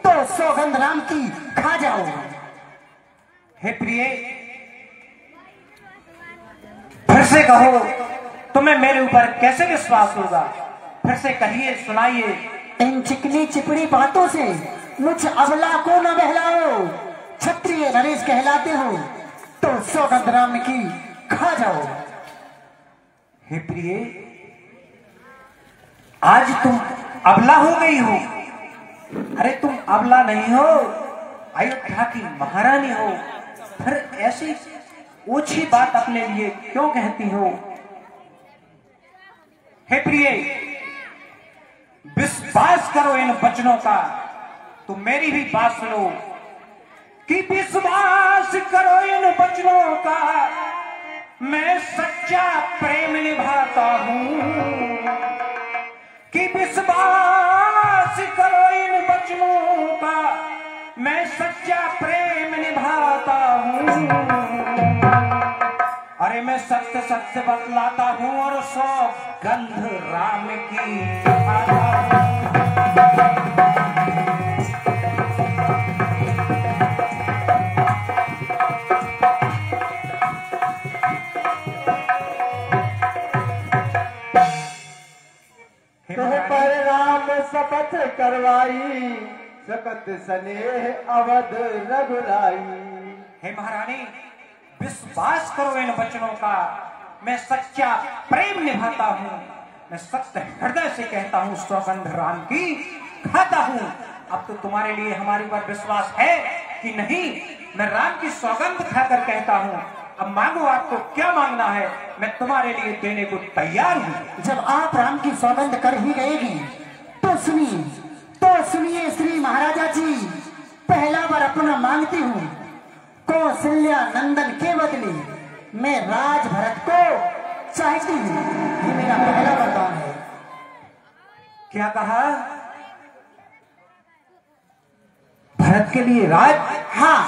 तो सौगंध राम की खा जाओ। हे प्रिय फिर से कहो, तुम्हें मेरे ऊपर कैसे विश्वास होगा, फिर से कहिए, सुनाइए। इन चिकनी चिपड़ी बातों से मुझ अबला को न बहलाओ। क्षत्रिय नरेश कहलाते हो तो सौगंध राम की खा जाओ। हे प्रिय आज तुम अबला हो गई हो। अरे तुम अबला नहीं हो, अयोध्या की महारानी हो, फिर ऐसी ओछी बात अपने लिए क्यों कहती हो। हे प्रिय विश्वास करो इन वचनों का, तो मेरी भी बात सुनो कि विश्वास करो इन वचनों का, मैं सच्चा प्रेम निभाता हूं। कि विश्वास करो इन वचनों का, मैं सच्चा प्रेम निभाता हूं। अरे मैं सत्य सत्य बतलाता हूं और सौगंध राम की खाता हूं। तुह पर राम शपथ करवाई, सकत स्नेह अवध रघुराई। हे महारानी विश्वास करो इन वचनों का, मैं सच्चा प्रेम निभाता हूं, मैं सत्य हृदय से कहता हूं सौगंध राम की दिखाता हूँ। अब तो तुम्हारे लिए हमारे ऊपर विश्वास है कि नहीं? मैं राम की सौगंध खाकर कहता हूँ, अब मांगो, आपको क्या मांगना है, मैं तुम्हारे लिए देने को तैयार हूँ। जब आप राम की सौगंध कर ही गएगी तो सुनिए श्री महाराजा जी, पहला बार अपना मांगती हूँ। कौशल्या नंदन के बदले मैं राज भरत को चाहती हूँ, ये मेरा पहला वरदान है। क्या कहा? भरत के लिए राज? हाँ।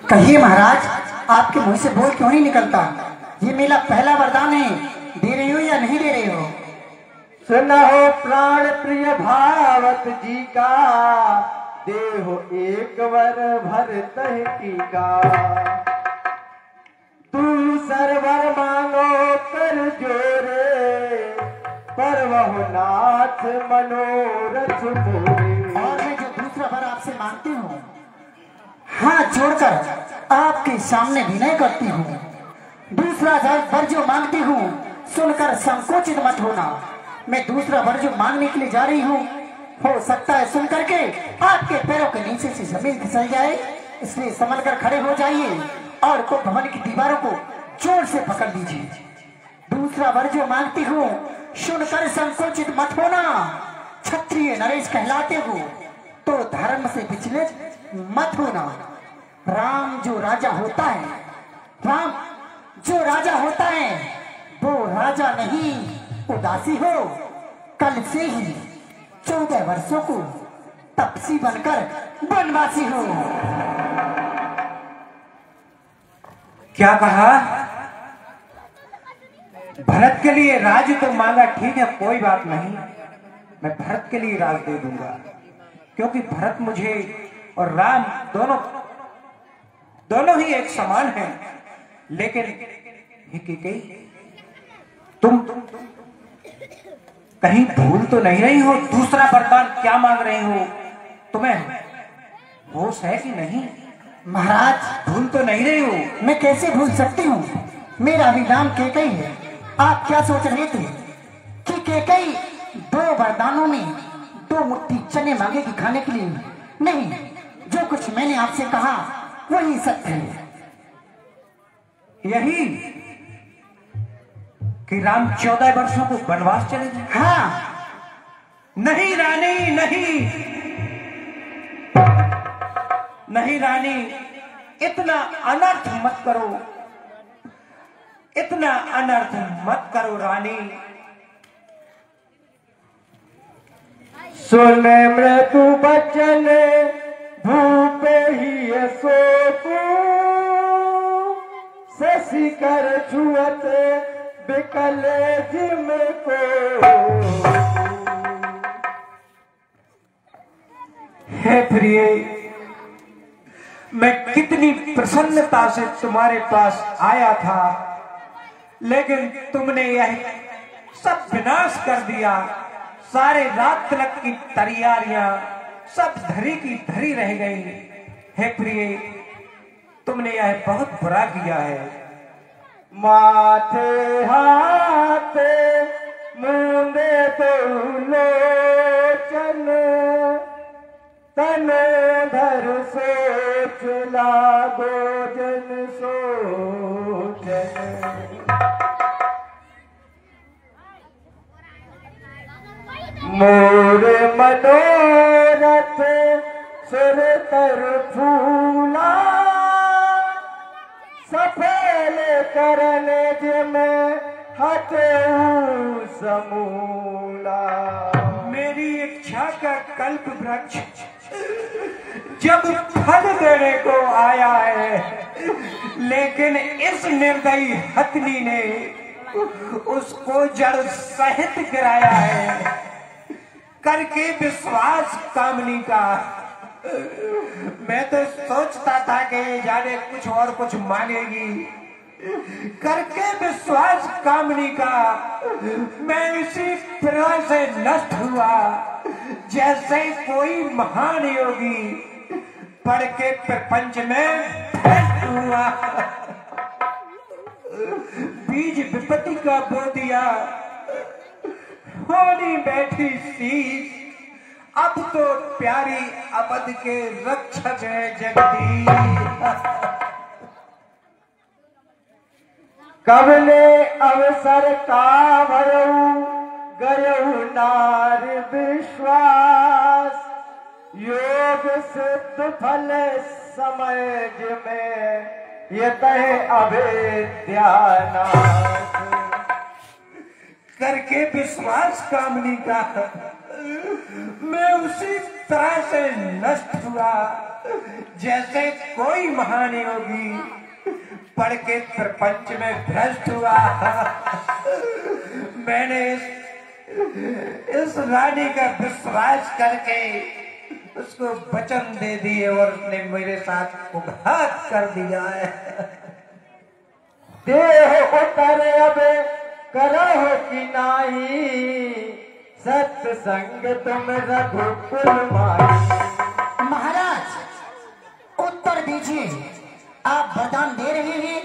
कहिए महाराज, आपके मुंह से बोल क्यों नहीं निकलता? ये मेरा पहला वरदान है, दे रही हो या नहीं दे रही हो? सुना हो प्राण प्रिय भावत जी का, देहो एक वर भरत टीका। तू सरवर मांगो कर जोरे, पर वह नाथ मनोरथ मोरे। और मैं जो दूसरा वर आपसे मांगती हूँ, हाथ जोड़कर आपके सामने विनय करती हूँ। दूसरा वर जो मांगती हूँ, सुनकर संकोचित मत होना। मैं दूसरा वर जो मांगने के लिए जा रही हूँ, हो सकता है सुन करके आपके पैरों के नीचे से जमीन फिसल जाए, इसलिए संभल कर खड़े हो जाइए और को भवन की दीवारों को जोर से पकड़ लीजिए। दूसरा वर जो मांगती हूँ, सुनकर संकोचित मत होना। क्षत्रिय नरेश कहलाते हो तो धर्म से विचलित मत होना। राम जो राजा होता है वो राजा नहीं उदासी हो। कल से ही 14 वर्षों को तपसी बनकर वनवासी हो। क्या कहा? भरत के लिए राज तो मांगा, ठीक है, कोई बात नहीं, मैं भरत के लिए राज दे दूंगा, क्योंकि भरत मुझे और राम दोनों ही एक समान हैं। लेकिन तुम कहीं भूल तो नहीं रही हो? दूसरा वरदान क्या मांग रही हो? तुम्हें होश है कि नहीं? महाराज, भूल तो नहीं रही हो? मैं कैसे भूल सकती हूँ? मेरा भी नाम केकई है। आप क्या सोच रहे थे कि केकई 2 वरदानों में 2 मुट्ठी चने मांगेगी खाने के लिए? नहीं, जो कुछ मैंने आपसे कहा वही सत्य है। यही कि राम 14 वर्षों को वनवास चले गए? हाँ। नहीं रानी, नहीं रानी, इतना अनर्थ मत करो, इतना अनर्थ मत करो रानी। सुन मृत्यु बचन भूप ही सोपू, शशि कर छुअत बिकल जिम को। हे प्रिय, मैं कितनी प्रसन्नता से तुम्हारे पास आया था, लेकिन तुमने यह सब विनाश कर दिया। सारे रात तलक की तैयारियां सब धरी की धरी रह गई। हे प्रिय, तुमने यह बहुत बुरा किया है। माथे हाथ मुंदे तो लोचन, तन धर सोच लागो जन सोचन। मोर मनोरथ सुर तर फूला, सफल करन जिमें हटऊ समूला। मेरी इच्छा का कल्प वृक्ष जब फल देने को आया है, लेकिन इस निर्दयी हथनी ने उसको जड़ सहित गिराया है। करके विश्वास कामनी का, मैं तो सोचता था कि जाने कुछ मांगेगी। करके विश्वास कामनी का मैं इसी तरह से नष्ट हुआ जैसे कोई महान योगी पढ़ के प्रपंच में भ्रष्ट हुआ। बीज विपत्ति का बो दिया, होनी बैठी शीश, अब तो प्यारी अवध के रक्षक है जगदीश। कबले अवसर का भयऊ गयऊ नार विश्वास, योग सिद्ध फल समय में ये तह अभेद्यानाश। करके विश्वास कामनी का मैं उसी तरह से नष्ट हुआ जैसे कोई महान योगी पढ़ के प्रपंच में भ्रष्ट हुआ। मैंने इस रानी का विश्वास करके उसको वचन दे दिए और उसने मेरे साथ घात कर दिया है। देह उतर अब करहो कि नाई, सत्संग तुम रघुकुल माई। महाराज उत्तर दीजिए, आप वरदान दे रहे हैं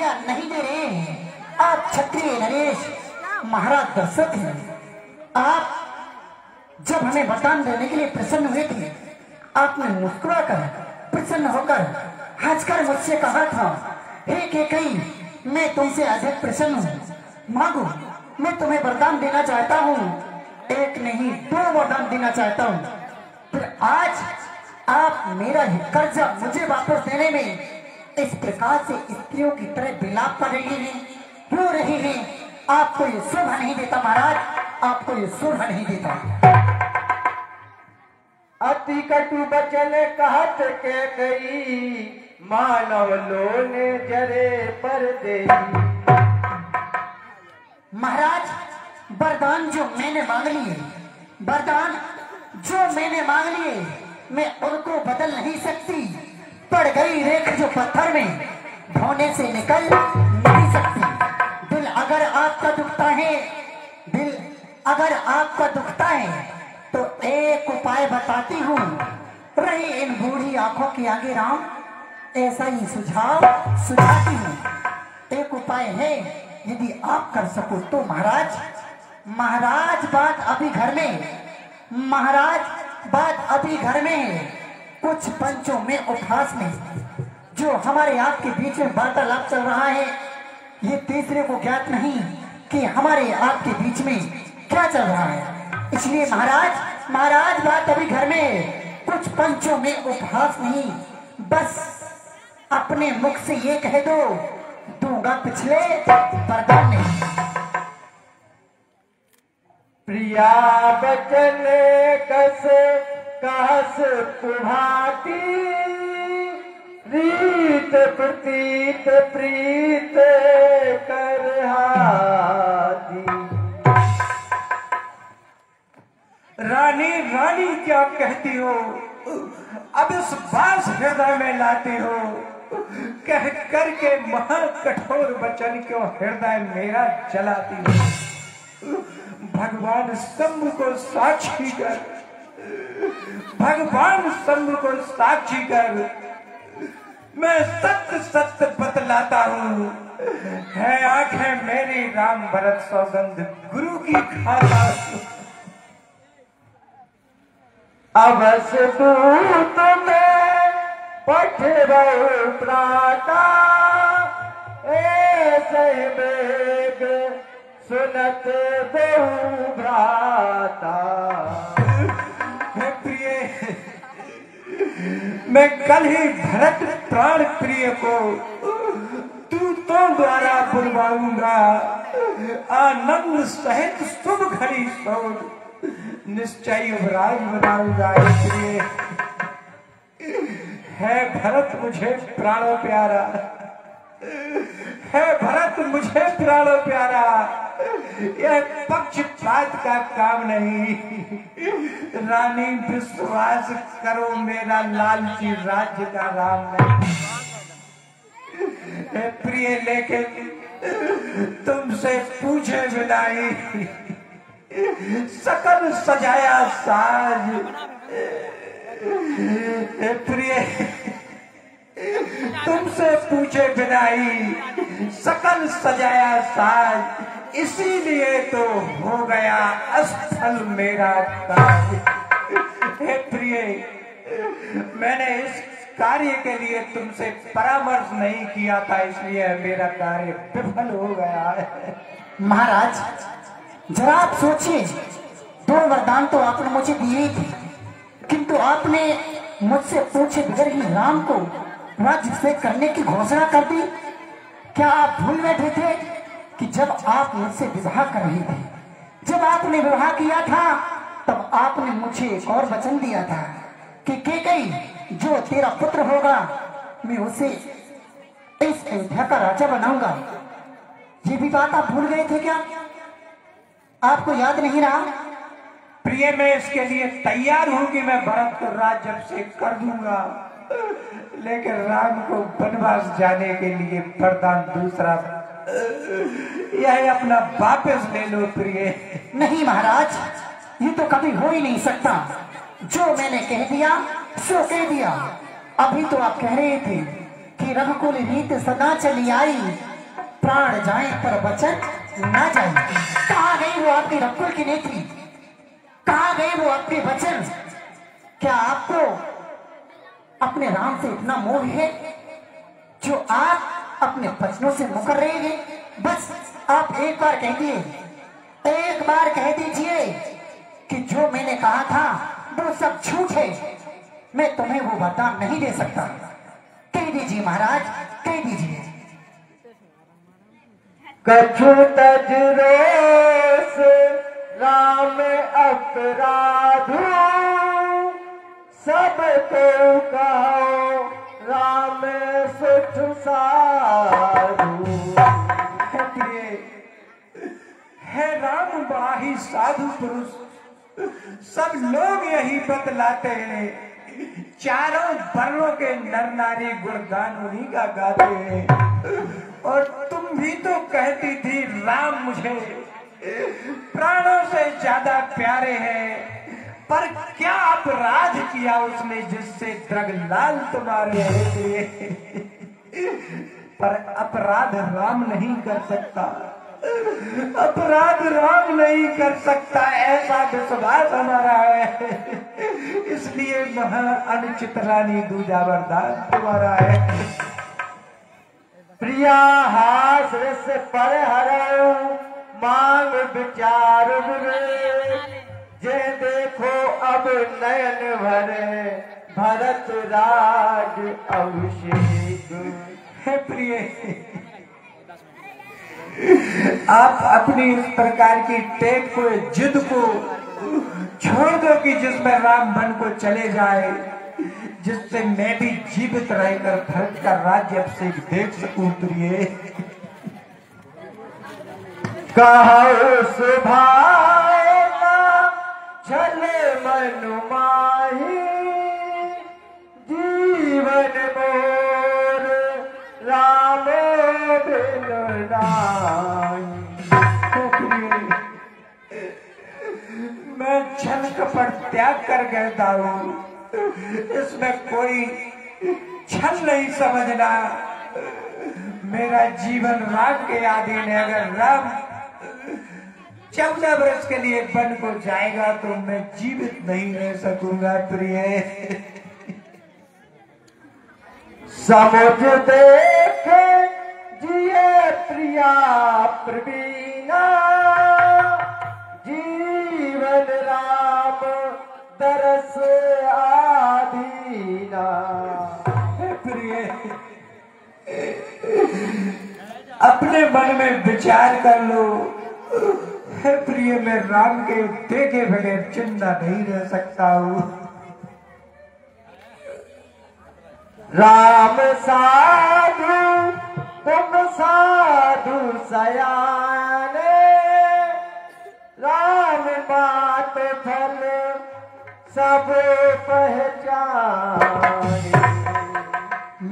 या नहीं दे रहे हैं? आप क्षत्रिय नरेश महाराज दर्शक हैं। आप जब हमें वरदान देने के लिए प्रसन्न हुए थे, आपने मुस्कुराकर प्रसन्न होकर हंसकर मुझसे कहा था, हे केकई मैं तुमसे अधिक प्रसन्न हूँ, मांगो मैं तुम्हें वरदान देना चाहता हूँ, एक नहीं 2 वरदान देना चाहता हूँ। फिर आज आप मेरा ही कर्जा मुझे वापस देने में इस प्रकार से स्त्रियों की तरह विलाप कर रही हैं, रो रही हैं। आपको ये शोभा नहीं देता महाराज, आपको ये शोभा नहीं देता। अति कटु बचन कहत के कई, मानव लोने जरे पर दे। महाराज वरदान जो मैंने मांग लिए, वरदान जो मैंने मांग लिए, मैं उनको बदल नहीं सकती। पड़ गई रेख जो पत्थर में, धोने से निकल नहीं सकती। दिल अगर आपका दुखता है, दिल अगर आपका दुखता है तो एक उपाय बताती हूँ। रही इन बूढ़ी आंखों के आगे राम, ऐसा ही सुझाव सुझाती हूँ। एक उपाय है, यदि आप कर सको तो महाराज। महाराज बात अभी घर में, महाराज बात अभी घर में है। कुछ पंचों में उपहास में जो हमारे आपके बीच में वार्तालाप चल रहा है, ये तीसरे को ज्ञात नहीं कि हमारे आपके बीच में क्या चल रहा है। इसलिए महाराज बात अभी घर में है। कुछ पंचों में उपहास नहीं, बस अपने मुख से ये कह दो, दूंगा पिछले वरदान नहीं। प्रिया बचन कस कहस कुभाती, रीत प्रतीत प्रीत करहाती। रानी रानी क्या कहती हो, अब इस बास हृदय में लाती हो, कह करके महाकठोर वचन क्यों हृदय मेरा जलाती हो। भगवान शंभु को साक्षी कर, भगवान शंभु को साक्षी कर मैं सत्य सत्य बतलाता हूँ। है आंखें मेरी राम भरत सौगंध गुरु की खाता। अवस दूत में पठबहु प्राता, ऐसे बेग सुनत बहु भ्राता। प्रिय मैं कल ही भरत प्राण प्रिय को दूतों द्वारा बुलवाऊंगा। आनंद सहित शुभ घड़ी सोच निश्चय युवराज बनाऊंगा। प्रिय है भरत मुझे प्राणों प्यारा, है भरत मुझे प्राणों प्यारा। यह पक्षपात का काम नहीं। रानी विश्वास करो, मेरा लालची राज्य का राम नहीं। प्रिय लेकिन तुमसे पूछे बिनाई सकल सजाया साज। प्रिय तुमसे पूछे बिनाई सकल सजाया साज, इसीलिए तो हो गया असफल मेरा काज। हे प्रिय, मैंने इस कार्य के लिए तुमसे परामर्श नहीं किया था, इसलिए मेरा कार्य विफल हो गया है। महाराज जरा आप सोचिए, 2 वरदान तो आपने मुझे दिए थे, किंतु आपने मुझसे पूछे बगैर ही राम को राज्य से करने की घोषणा कर दी। क्या आप भूल बैठे थे कि जब आप मुझसे विवाह कर रहे थे, जब आपने विवाह किया था, तब आपने मुझे एक और वचन दिया था कि केकई जो तेरा पुत्र होगा मैं उसे इस अयोध्या का राजा बनाऊंगा। ये भी बात आप भूल गए थे क्या? आपको याद नहीं रहा? प्रिय, मैं इसके लिए तैयार हूं कि मैं भरत को राज्य से कर दूंगा, लेकिन राम को वनवास जाने के लिए वरदान दूसरा, यह अपना वापस ले लो प्रिय। नहीं महाराज, ये तो कभी हो ही नहीं सकता। जो मैंने कह दिया सो कह दिया। अभी तो आप कह रहे थे कि रघुकुल रीत सदा चली आई, प्राण जाए पर वचन ना जाए। कहाँ गई वो आपकी रघुकुल की नीति? कहाँ गए वो आपके वचन? क्या आपको अपने राम से इतना मोह है जो आप अपने वचनों से मुकर रहे हैं? बस आप एक बार कह दिए, एक बार कह दीजिए कि जो मैंने कहा था वो सब झूठ है। मैं तुम्हें वो वरदान नहीं दे सकता। कह दीजिए महाराज, कह दीजिए। कछु तज रोष राम अपराधु, सब को कहो राम सुठ साधु। है राम बड़ा ही साधु पुरुष, सब लोग यही बतलाते हैं। चारों वर्णों के नर नारी गुणगान उन्हीं का गाते हैं। और तुम भी तो कहती थी राम मुझे प्राणों से ज्यादा प्यारे हैं, पर क्या अपराध किया उसने जिससे द्रगलाल तुम्हारे थे? पर अपराध राम नहीं कर सकता, अपराध राम नहीं कर सकता, ऐसा विश्वास हमारा है। इसलिए महा अनुचित रानी दूजा वरदान तुम्हारा है। प्रिया हास रस पर हरो मांग विचार विवेक, जे देखो अब नयन भरे भरत राज अभिषेक। हे प्रिय, आप अपनी इस प्रकार की टेक को, जिद को छोड़ दो कि जिसमें राम बन को चले जाए, जिससे मैं भी जीवित रहकर भरत का राज्य अभिषेक देख सकूं। प्रिय, कहो सुभाना चले मन माही, जीवन मोर राम बिन नाई। मैं छल कपट त्याग कर कहता हूं, इसमें कोई छल नहीं समझना। मेरा जीवन राम के अधीन है। अगर राम 14 वर्ष के लिए वन को जाएगा तो मैं जीवित नहीं रह सकूंगा। प्रिय, समझ देखे जिए प्रिया प्रवीणा, जीवन राम दरस आदीना। प्रिय, अपने मन में विचार कर लो। हे प्रिय, मैं राम के देखे बगैर जिंदा नहीं रह सकता हूँ। राम साधु तुम साधु सयाने, राम बात फल सब पहचाने।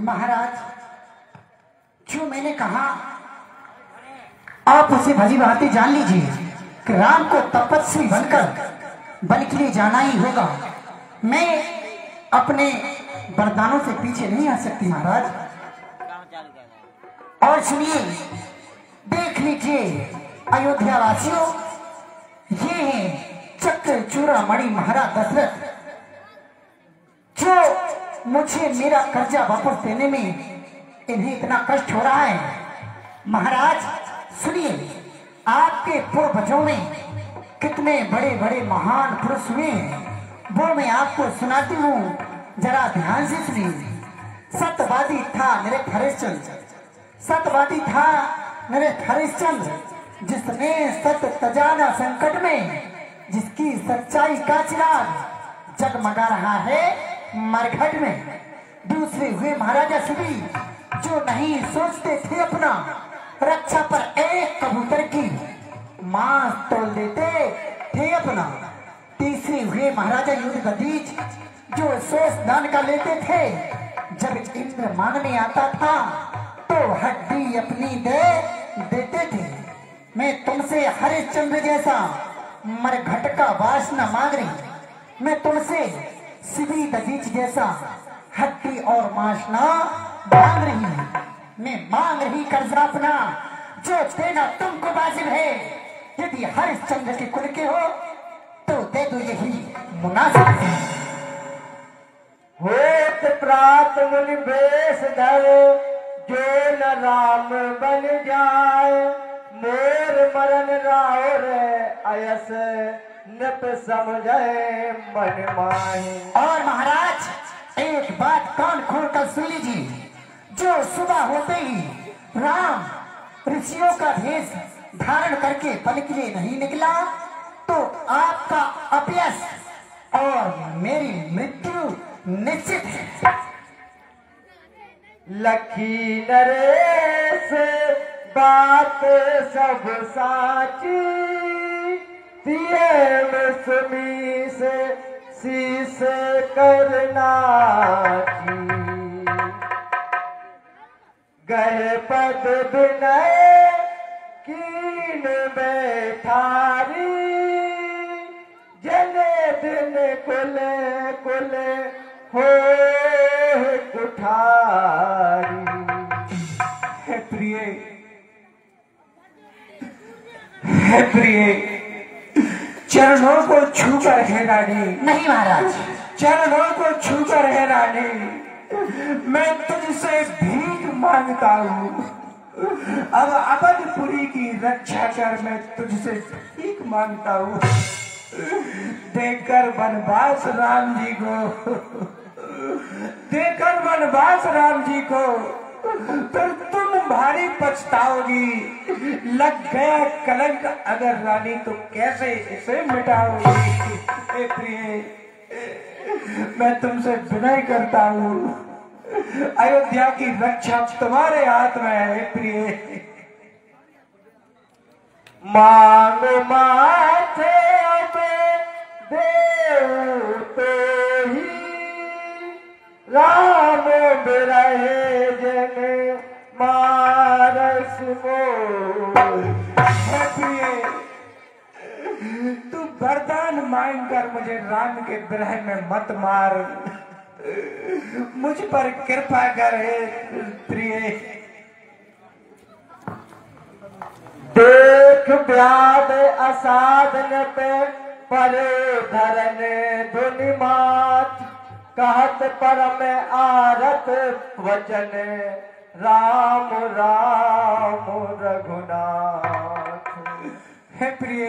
महाराज, जो मैंने कहा आप उसे भली भांति जान लीजिए कि राम को तपस्वी बनकर वन के लिए जाना ही होगा। मैं अपने वरदानों से पीछे नहीं आ सकती महाराज। और सुनिए, देख लीजिए अयोध्या वासियों, ये है चक्र चूड़ामणि महाराज दशरथ, जो मुझे मेरा कर्जा वापस देने में इन्हें इतना कष्ट हो रहा है। महाराज सुनिए, आपके पूर्वजों में कितने बड़े बड़े महान पुरुष हुए हैं, वो मैं आपको सुनाती हूँ, जरा ध्यान से सुनिए। सत्यवादी था नरेश हरिश्चंद्र, सत्यवादी था नरेश हरिश्चंद्र, जिसने सत्य तजाना संकट में, जिसकी सच्चाई का चिराग जगमगा रहा है मरघट में। दूसरे हुए महाराजा शिवी, जो नहीं सोचते थे अपना रक्षा पर एक कबूतर की मांस तोड़ देते थे अपना। तीसरे हुए महाराजा युद्ध गदीज, जो सोच दान का लेते थे, जब इंद्र मान में आता था तो हड्डी अपनी दे देते थे। मैं तुमसे हरिश्चंद्र जैसा मरघट का वास न मांग रही, मैं तुमसे शिवी ददीज जैसा हड्डी और मांस न मांग रही। मैं मांग रही कर्जा अपना, जो देना तुमको वाजिब है। यदि हरिश्चंद्र के कुल के हो तो दे दो, यही मुनासिब है। होत प्रात मुनि बेश धर, जो न राम बन जाए, मोर मरन राव रे अयस नप समझे मन माहे। और महाराज एक बात कान खोल कर सुन लीजिए, जो सुबह होते ही राम ऋषियों का भेष धारण करके पल के लिए नहीं निकला, तो आपका अपयश और मेरी मृत्यु निश्चित है। लखी नरेश बात सब साची, दिए में सुमी से शीश करना की। गए पद विनय कीन बैठारी, जने दिन कुले कुले हो कुठारी। हे प्रिय, हे प्रिय, चरणों को छूकर है रानी। नहीं महाराज, चरणों को छूकर है रानी, मैं तुझसे भीख मांगता हूँ। अब अवधपुरी की रक्षा कर, मैं तुझसे भीख मांगता हूँ। देखकर वनवास राम जी को, देखकर वनवास राम जी को, फिर तुम भारी पछताओगी। लग गया कलंक अगर रानी, तो कैसे इसे मिटाओगी। हे प्रिय, मैं तुमसे विनय करता हूँ, अयोध्या की रक्षा तुम्हारे हाथ में है। प्रिय, मांग माथे अब देव तो ही, राम बिरहे जन मारस मोर। प्रिय, तू वरदान मांग कर मुझे राम के विरह में मत मार, मुझ पर कृपा कर हे प्रिय। देख व्याध असाधन पे परे धरन धुनि मात, कहत परम आरत वचन राम राम रघुनाथ। हे प्रिय,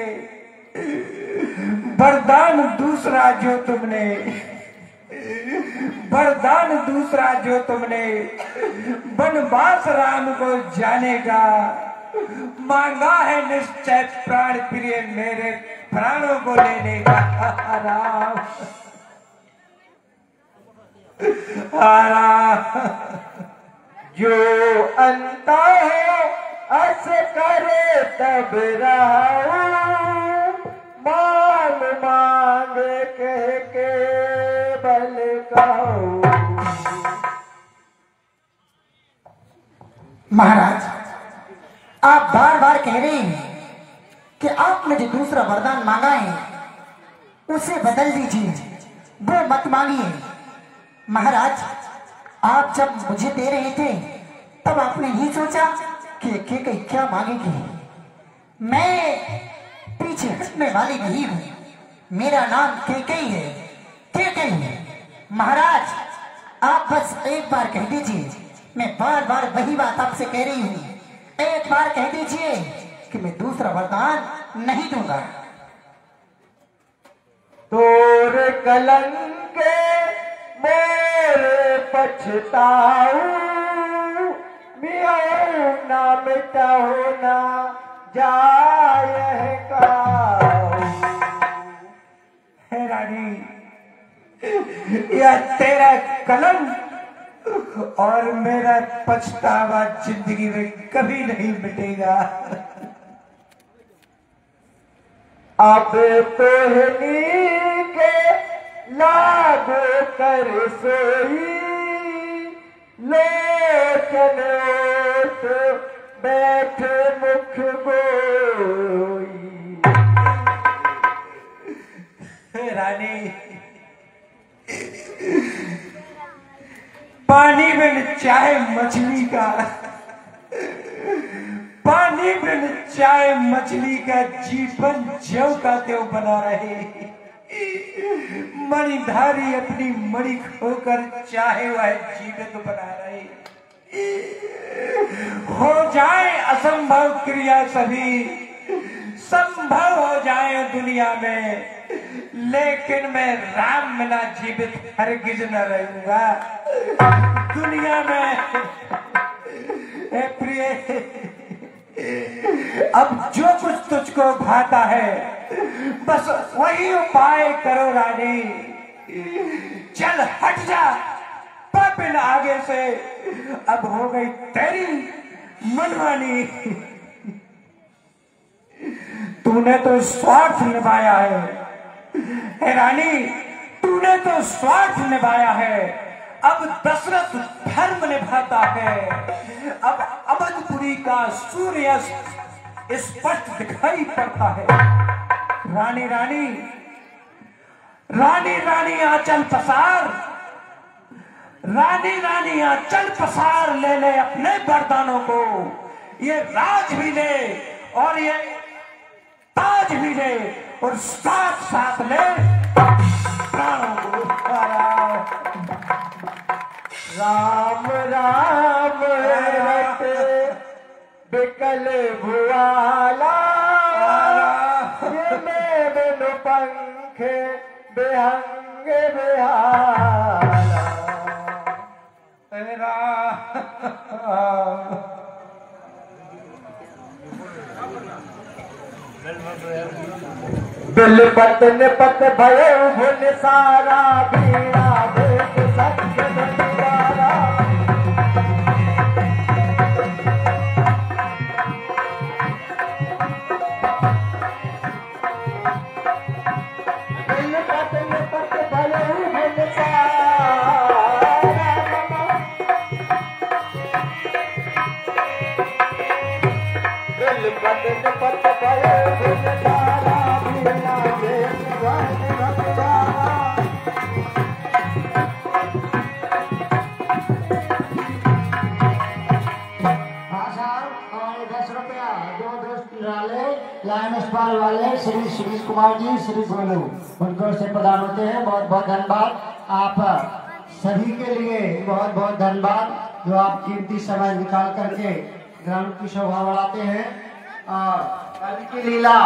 वरदान दूसरा जो तुमने, वरदान दूसरा जो तुमने वनवास राम को जाने का मांगा है, निश्चय प्राण प्रिय मेरे प्राणों को लेने का। राम जो अंत है अस करे तब रहूं, मांग मांग कह के बल कहूं। महाराज, आप बार बार कह रहे हैं कि आपने जो दूसरा वरदान मांगा है उसे बदल दीजिए, वो मत मांगिए। महाराज, आप जब मुझे दे रहे थे तब आपने ये सोचा कि कैकेयी क्या मांगेगी। मैं पीछे हटने वाली नहीं हूँ। मेरा नाम कैकेयी है, कैकेयी। महाराज आप बस एक बार कह दीजिए, मैं बार बार वही बात आपसे कह रही हूँ, एक बार कह दीजिए कि मैं दूसरा वरदान नहीं दूंगा। तोर कलंक मेरे पछताऊ, मियाऊ ना मिटाओ ना जाए काऊ। हे रानी, यह तेरा कलंक और मेरा पछतावा जिंदगी में कभी नहीं मिटेगा। अब तो के लागो कर सोई, लोचन तो बैठे मुख बोई। रानी, पानी में चाहे मछली का, पानी में चाहे मछली का जीवन ज्यों का त्यों बना रहे। मणिधारी अपनी मणि खोकर चाहे वह जीवित बना रहे। हो जाए असंभव क्रिया सभी संभव हो जाए दुनिया में, लेकिन मैं राम बिना जीवित हरगिज न रहूंगा दुनिया में। प्रिय, अब जो कुछ तुझको भाता है बस वही उपाय करो रानी। चल हट जा पापिन आगे से, अब हो गई तेरी मनमानी। तूने तो स्वार्थ निभाया है रानी, तूने तो स्वार्थ निभाया है। अब दशरथ धर्म निभाता है। अब अवधपुरी का सूर्य स्पष्ट दिखाई पड़ता है। रानी रानी रानी रानी आंचल पसार, रानी रानी आंचल पसार, ले ले अपने वरदानों को। ये राज भी ले और ये ताज भी ले और साथ साथ ले प्राणों को। राम राम रटे बिकल भुआला, ये मैं बिनु पंख बेहंग बेहाला। बिल पतन पत भय भुन सारा, बीड़ा भेद सत्य द्वारा। बिल पतन पत भय भुन सारा, बिल पतन पत भय भुन सारा। लाइनस पार वाले श्री सुरेश कुमार जी, श्री गोलू, उनको से प्रदान होते हैं। बहुत बहुत धन्यवाद आप सभी के लिए, बहुत बहुत धन्यवाद जो आप कीमती समय निकाल करके ग्राउंड की शोभा बढ़ाते हैं। और कल की लीला